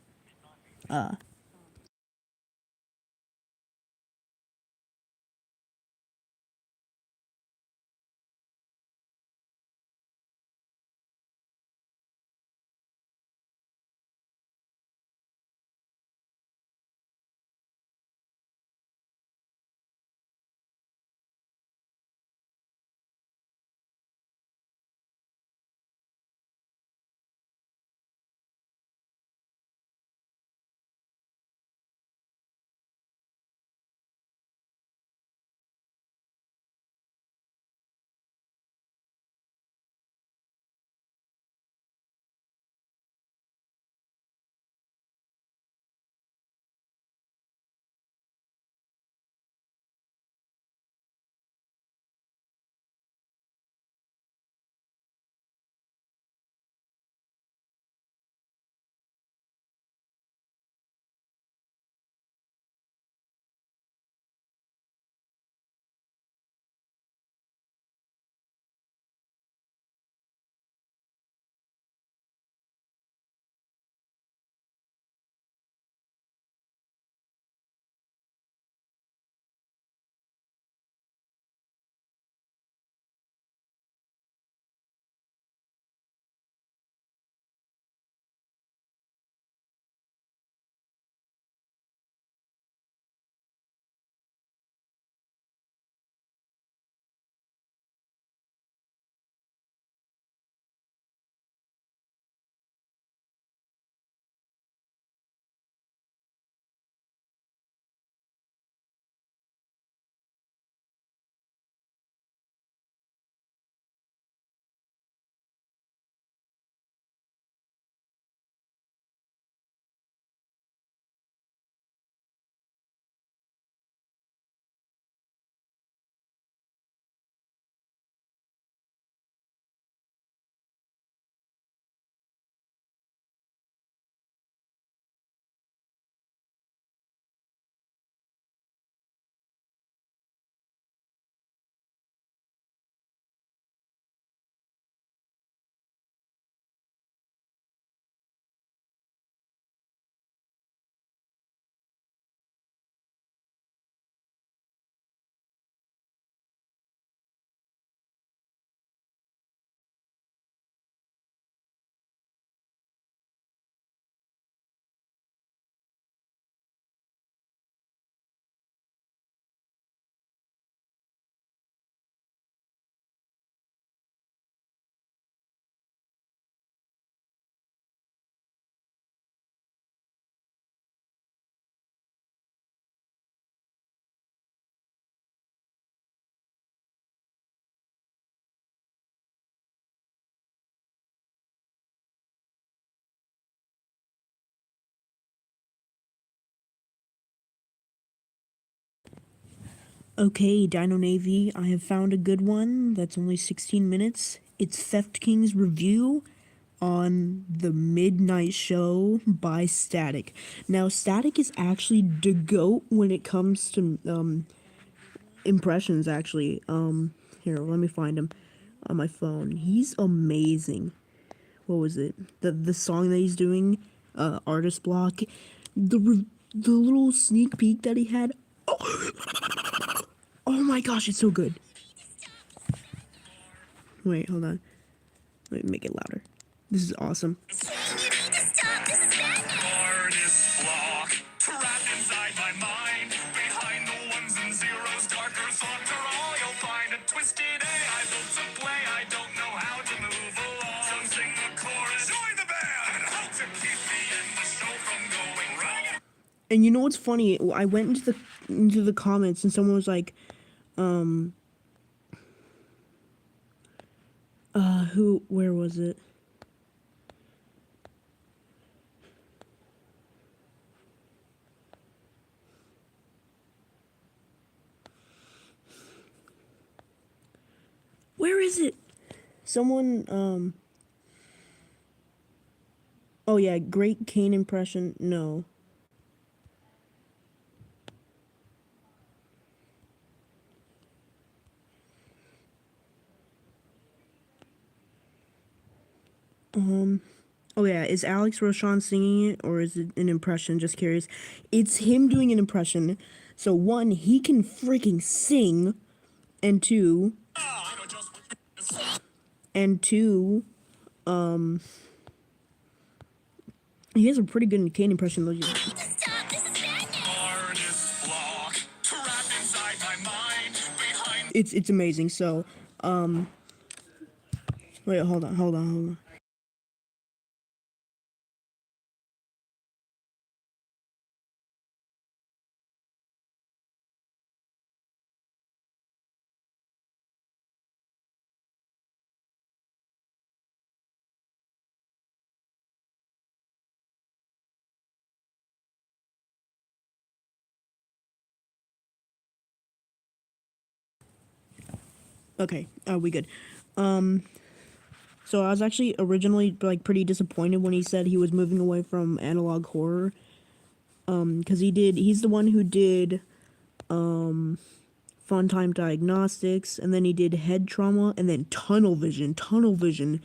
Okay, Dino Navy, I have found a good one that's only 16 minutes. It's Theft King's review on The Midnight Show by Static. Now, Static is actually the GOAT when it comes to impressions, actually. Here, let me find him on my phone. He's amazing. What was it? The song that he's doing, Artist Block. The little sneak peek that he had. Oh my gosh, it's so good. Wait, hold on. Let me make it louder. This is awesome. Artist block, trapped inside my mind. Behind the ones and zeros, darker thoughts are all you'll find. A twisted A, I built to play. I don't know how to move along. So sing the chorus, join the band, and help to keep me in the show from going wrong. And you know what's funny? I went into the comments and someone was like, where was it? Where is it? Someone, oh yeah, great Kane impression. No. Oh yeah, is Alex Roshan singing it or is it an impression? Just curious. It's him doing an impression. So one, he can freaking sing, and two, he has a pretty good Kane impression though. Artist block, trapped inside my mind. Behind It's amazing. So, wait, hold on. Okay, we good. So I was actually originally like pretty disappointed when he said he was moving away from analog horror. Cause he's the one who did, Fun Time Diagnostics, and then he did Head Trauma, and then Tunnel Vision. Tunnel Vision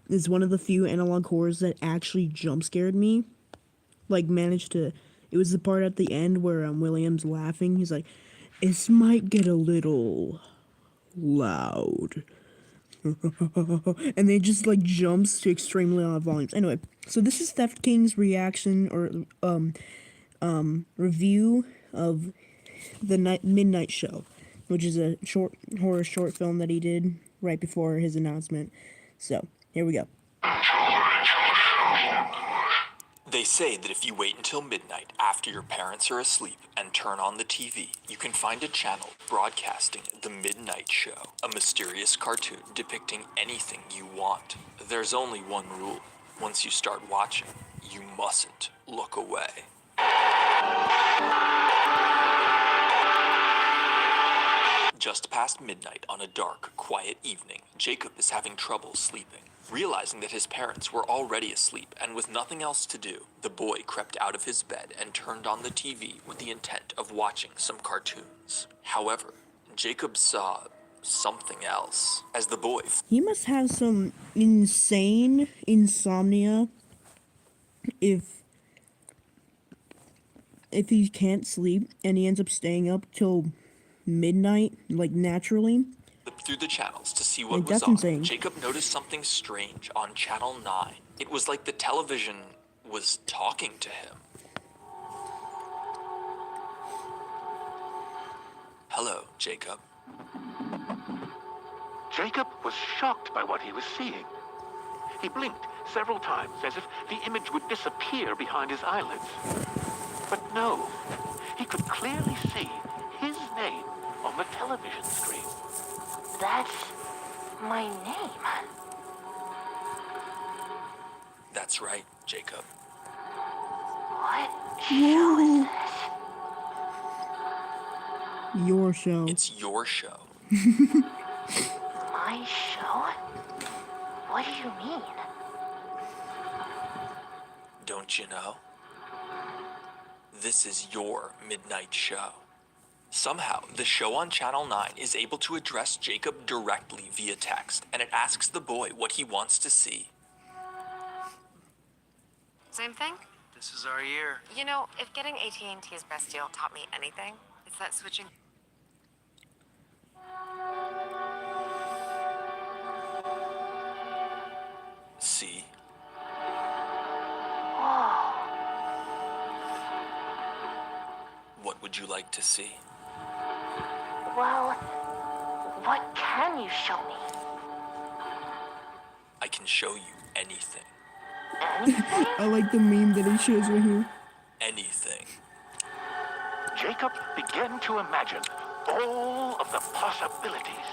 is one of the few analog horrors that actually jump scared me. Like it was the part at the end where William's laughing. He's like, "This might get a little loud." And they just like jumps to extremely loud volumes. Anyway, so this is Theft King's reaction or review of the Midnight Show, which is a horror short film that he did right before his announcement. So here we go. They say that if you wait until midnight after your parents are asleep and turn on the TV, you can find a channel broadcasting The Midnight Show, a mysterious cartoon depicting anything you want. There's only one rule. Once you start watching, you mustn't look away. Just past midnight on a dark, quiet evening, Jacob is having trouble sleeping. Realizing that his parents were already asleep and with nothing else to do, the boy crept out of his bed and turned on the TV with the intent of watching some cartoons. However, Jacob saw something else. As the boy... He must have some insane insomnia if he can't sleep and he ends up staying up till midnight, like naturally. Through the channels to see what was that's on. insane. Jacob noticed something strange on channel 9. It was like the television was talking to him. Hello, Jacob. Jacob was shocked by what he was seeing. He blinked several times as if the image would disappear behind his eyelids. But no, he could clearly see his name on the television screen. That's my name. That's right, Jacob. What show is this? Your show. It's your show. My show? What do you mean? Don't you know? This is your midnight show. Somehow, the show on Channel 9 is able to address Jacob directly via text, and it asks the boy what he wants to see. Same thing? This is our year. You know, if getting AT&T's best deal taught me anything, it's that switching... See? Whoa. What would you like to see? Well, what can you show me? I can show you anything. Anything? I like the meme that he shows right here. Anything. Jacob began to imagine all of the possibilities.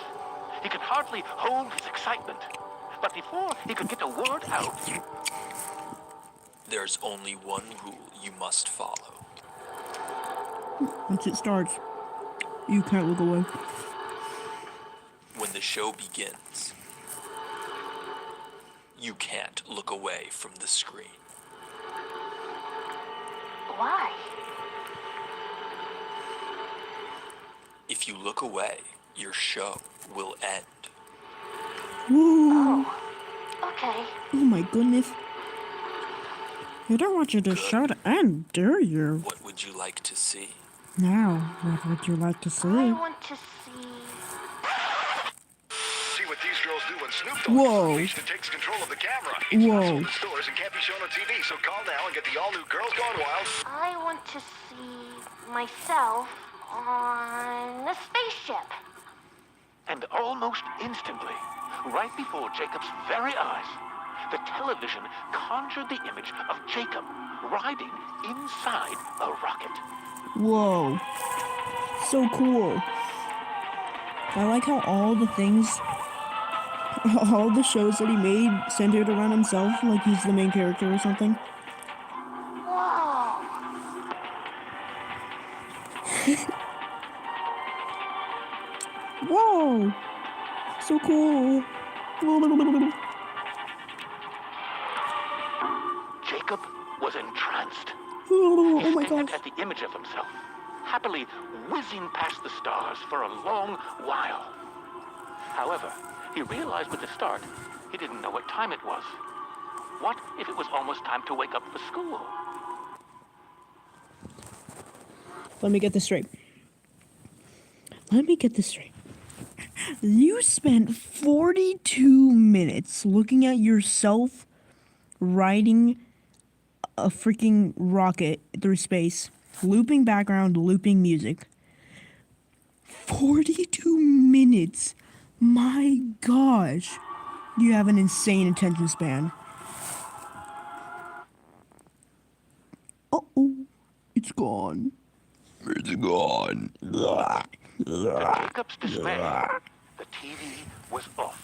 He could hardly hold his excitement. But before he could get a word out... There's only one rule you must follow. Once it starts, you can't look away. When the show begins, you can't look away from the screen. Why? If you look away, your show will end. Woo. Okay. Oh my goodness. You don't want you to show to end, do you? What would you like to see? Now, what would you like to see? I want to see... See what these girls do when Snoop Whoa. Dogg takes control of the camera. It's not sold in stores and can't be shown on TV, so call now and get the all-new Girls Gone Wild. I want to see myself on a spaceship. And almost instantly, right before Jacob's very eyes, the television conjured the image of Jacob riding inside a rocket. Whoa. So cool. I like how all the things, all the shows that he made centered around himself, like he's the main character or something. Whoa. Whoa. So cool. Jacob was entranced. Oh He my stared gosh. at the image of himself, happily whizzing past the stars for a long while. However, he realized with the start, he didn't know what time it was. What if it was almost time to wake up for school? Let me get this straight. You spent 42 minutes looking at yourself riding a freaking rocket through space, looping background, looping music. 42 minutes. My gosh. You have an insane attention span. Uh-oh. It's gone. It's gone. To Jacob's dismay, the TV was off.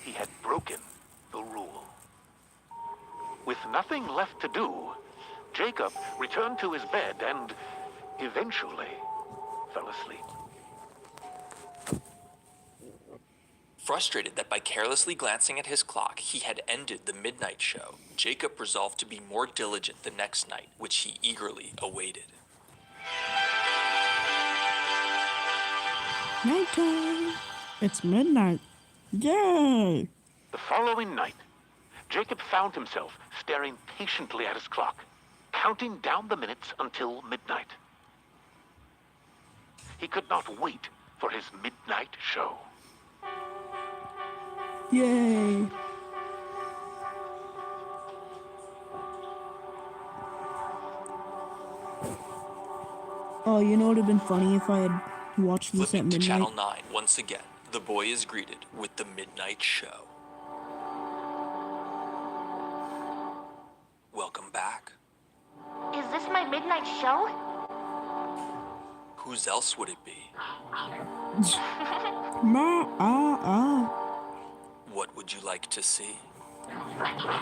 He had broken the rule. With nothing left to do, Jacob returned to his bed and eventually fell asleep. Frustrated that by carelessly glancing at his clock, he had ended the midnight show, Jacob resolved to be more diligent the next night, which he eagerly awaited. Nighttime. It's midnight. Yay! The following night, Jacob found himself staring patiently at his clock, counting down the minutes until midnight. He could not wait for his midnight show. Yay! Oh, you know what would have been funny if I had watched this at Flipping to midnight? Channel 9 once again, the boy is greeted with the midnight show. Welcome back. Is this my midnight show? Whose else would it be? What would you like to see?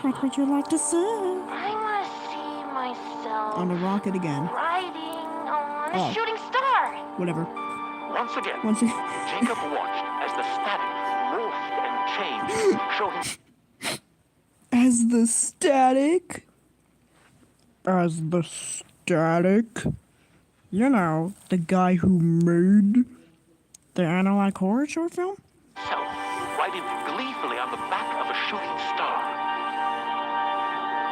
What would you like to see? I want to see myself On a rocket again. riding on a Oh. shooting star. Whatever. Once again, Once again. Jacob watched as the static morphed and changed, showing As the static. You know, the guy who made the analog horror short film? himself riding gleefully on the back of a shooting star.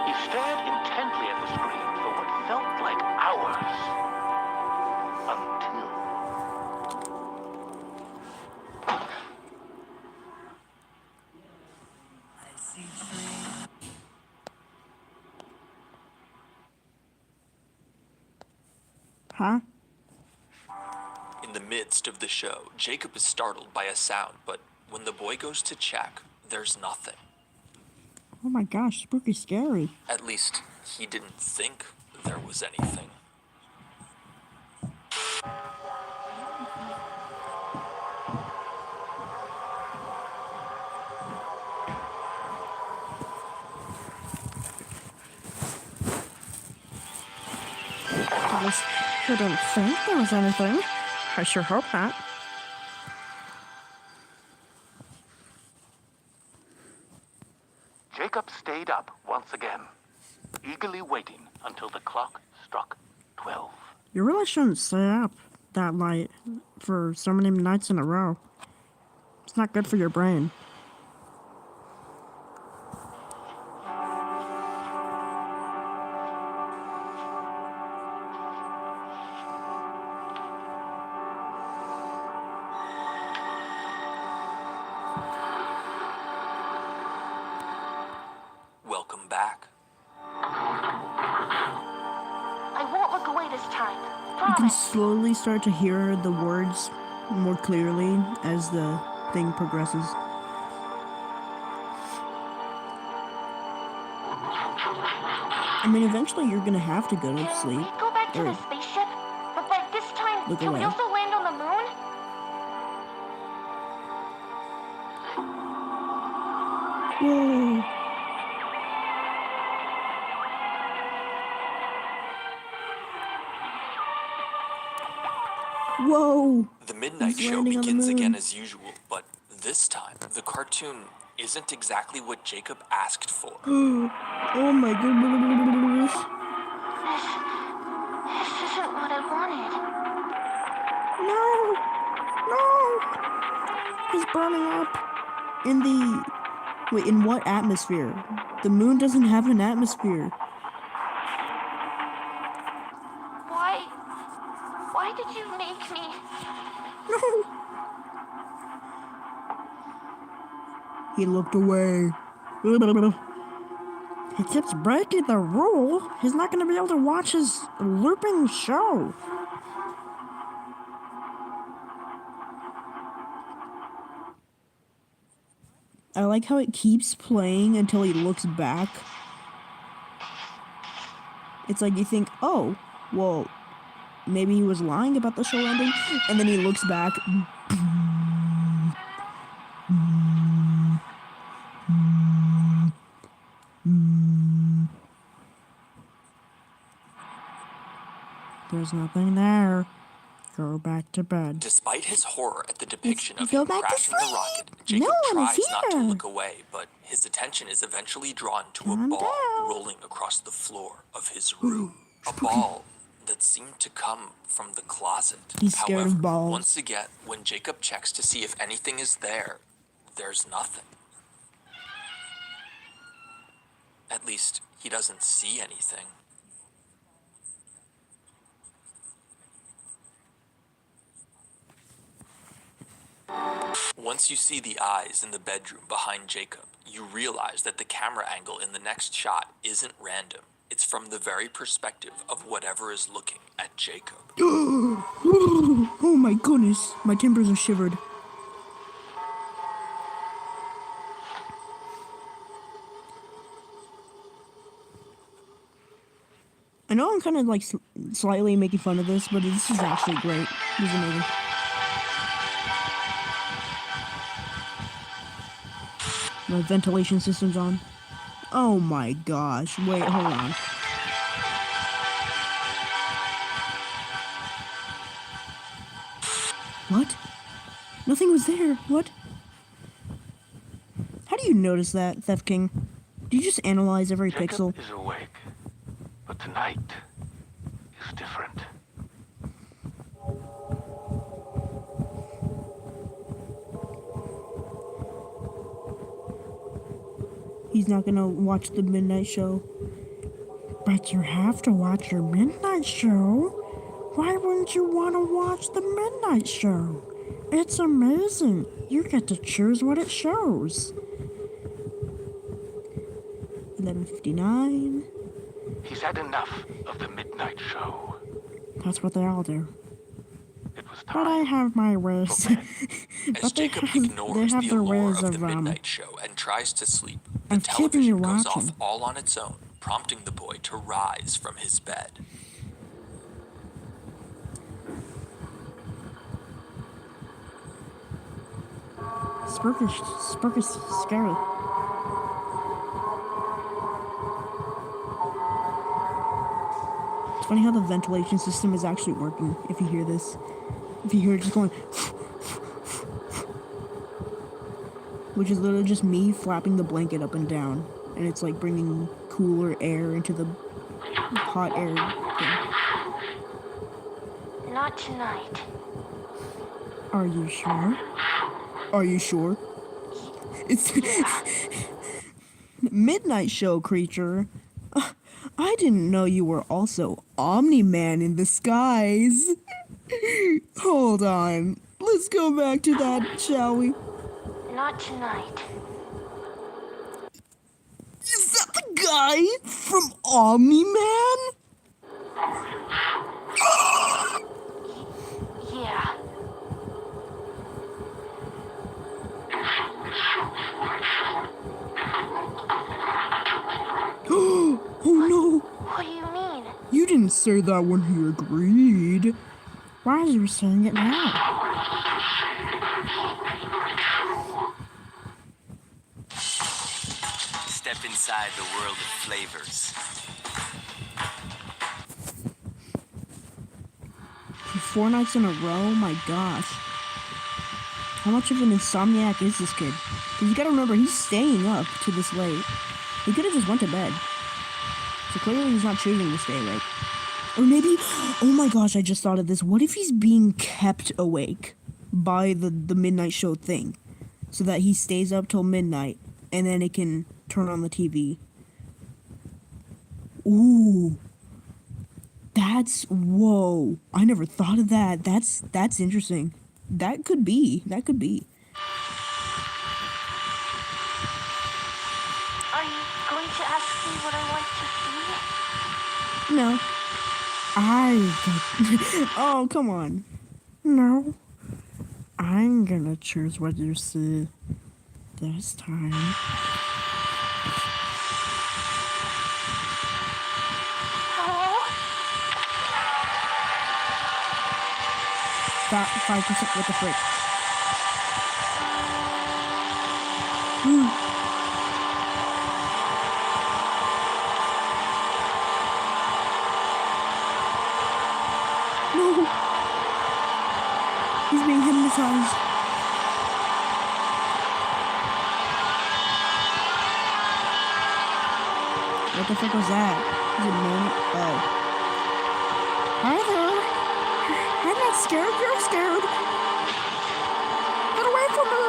He stared intently at the screen for what felt like hours. Until... Huh? In the midst of the show, Jacob is startled by a sound, but when the boy goes to check, there's nothing. Oh my gosh, spooky scary. At least, he didn't think there was anything. At least I didn't think there was anything. I sure hope not. Jacob stayed up once again, eagerly waiting until the clock struck 12. You really shouldn't stay up that late for so many nights in a row. It's not good for your brain. Welcome back. I won't look away this time. You can slowly start to hear the words more clearly as the thing progresses. I mean, eventually you're gonna have to go to sleep. Go back to Or the spaceship, but like this time, look can we away. also land on the moon? Whoa. Whoa! The midnight He's show landing on the begins moon. again as usual, but this time, the cartoon isn't exactly what Jacob asked for. Oh my goodness. This isn't what I wanted. No! He's burning up in the... Wait, in what atmosphere? The moon doesn't have an atmosphere. Why did you make me? No! He looked away. He keeps breaking the rule. He's not going to be able to watch his looping show. I like how it keeps playing until he looks back. It's like you think, oh, well, maybe he was lying about the show ending, and then he looks back. There's nothing there. Go back to bed. Despite his horror at the depiction of Go him back to crashing the sleep. rocket, Jacob No one is tries not to here. look away, but his attention is eventually drawn to a Calm ball down. rolling across the floor of his room. A ball that seemed to come from the closet. He's scared However, of balls. once again, when Jacob checks to see if anything is there, there's nothing. At least, he doesn't see anything. Once you see the eyes in the bedroom behind Jacob, you realize that the camera angle in the next shot isn't random. It's from the very perspective of whatever is looking at Jacob. Oh my goodness, my timbers are shivered. I know I'm kind of like slightly making fun of this, but this is actually great. This is amazing. My ventilation system's on. Oh my gosh, wait, hold on. What? Nothing was there. What? How do you notice that, Theft King? Do you just analyze every pixel? Jacob is awake, but tonight is different. He's not gonna watch the midnight show. But you have to watch your midnight show. Why wouldn't you want to watch the midnight show? It's amazing. You get to choose what it shows. 11:59. He's had enough of the midnight show. That's what they all do. It was But I have my ways. As Jacob ignores the their allure ways of the of, midnight show and tries to sleep, the of keeping you television goes off watching. all on its own, prompting the boy to rise from his bed. Spooky, scary. It's funny how the ventilation system is actually working, if you hear this. If you hear it just going... which is literally just me flapping the blanket up and down. And it's like bringing cooler air into the hot air thing. Not tonight. Are you sure? Are you sure? It's... Midnight show, creature. I didn't know you were also Omni-Man in the skies. Hold on. Let's go back to that, shall we? Not tonight. Is that the guy from Omni-Man? Yeah. Oh no! What do you mean? You didn't say that when he agreed. Why are you saying it now? Step inside the world of flavors. 4 nights in a row? My gosh. How much of an insomniac is this kid? Because you gotta remember, he's staying up to this late. He could have just went to bed. So clearly he's not choosing to stay awake. Or maybe, oh my gosh, I just thought of this. What if he's being kept awake by the midnight show thing? So that he stays up till midnight, and then it can turn on the TV. Ooh. Whoa. I never thought of that. That's interesting. That could be. Are you going to ask me what I want to see? No. Oh, come on. No. I'm gonna choose what you see this time. Stop 5% with the frick. No! He's being hypnotized. What the fuck was that? Is it moaning? Oh. Hi there! I'm not scared, you're scared! Get away from me!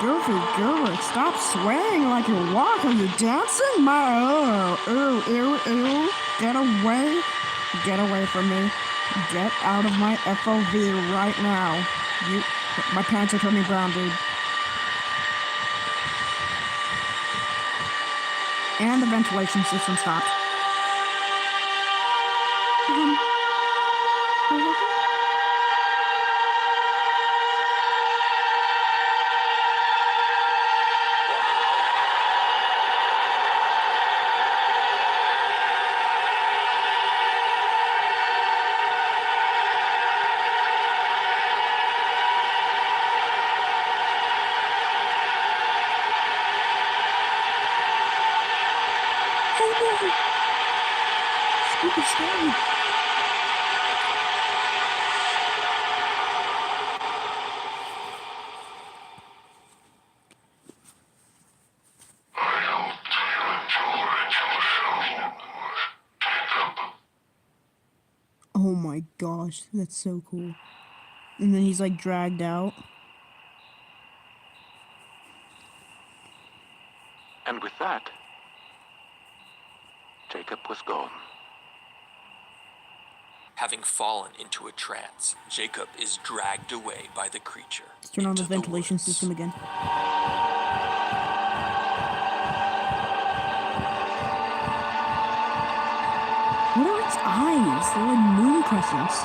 Goofy Gilbert, stop swaying like you walk. Are you dancing? Ew. Get away. Get away from me. Get out of my FOV right now. My pants are turning brown, dude. And the ventilation system stopped. Oh my gosh, that's so cool. And then he's like dragged out. And with that, Jacob was gone. Having fallen into a trance, Jacob is dragged away by the creature. Let's turn on the ventilation system again. What are its eyes? They're like moon crescents.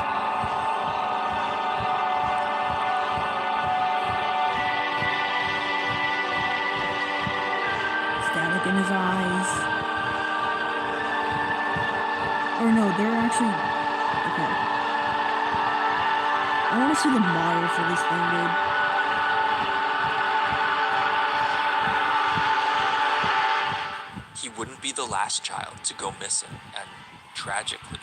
Static in his eyes. Or no, they're actually... Okay. I want to see the model for this thing, dude. He wouldn't be the last child to go missing, and tragically,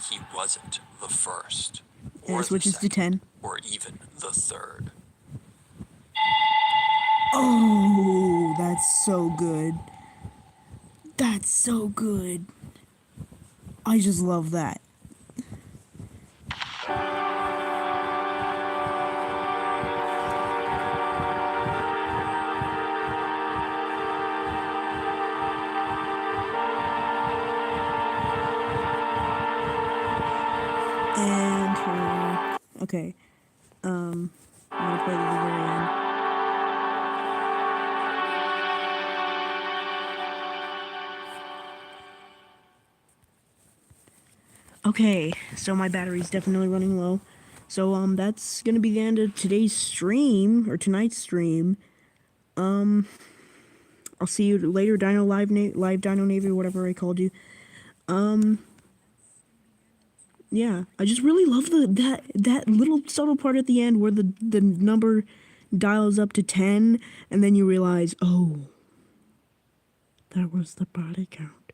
he wasn't the first, or And it switches the to 10. or even the third. Oh, that's so good. That's so good. I just love that. And okay. I'm gonna play to the very end. Okay, so my battery's definitely running low. So that's gonna be the end of today's stream, or tonight's stream. I'll see you later, Dino Live Dino Navy, whatever I called you. Yeah, I just really love that little subtle part at the end where the number dials up to 10, and then you realize, oh, that was the body count.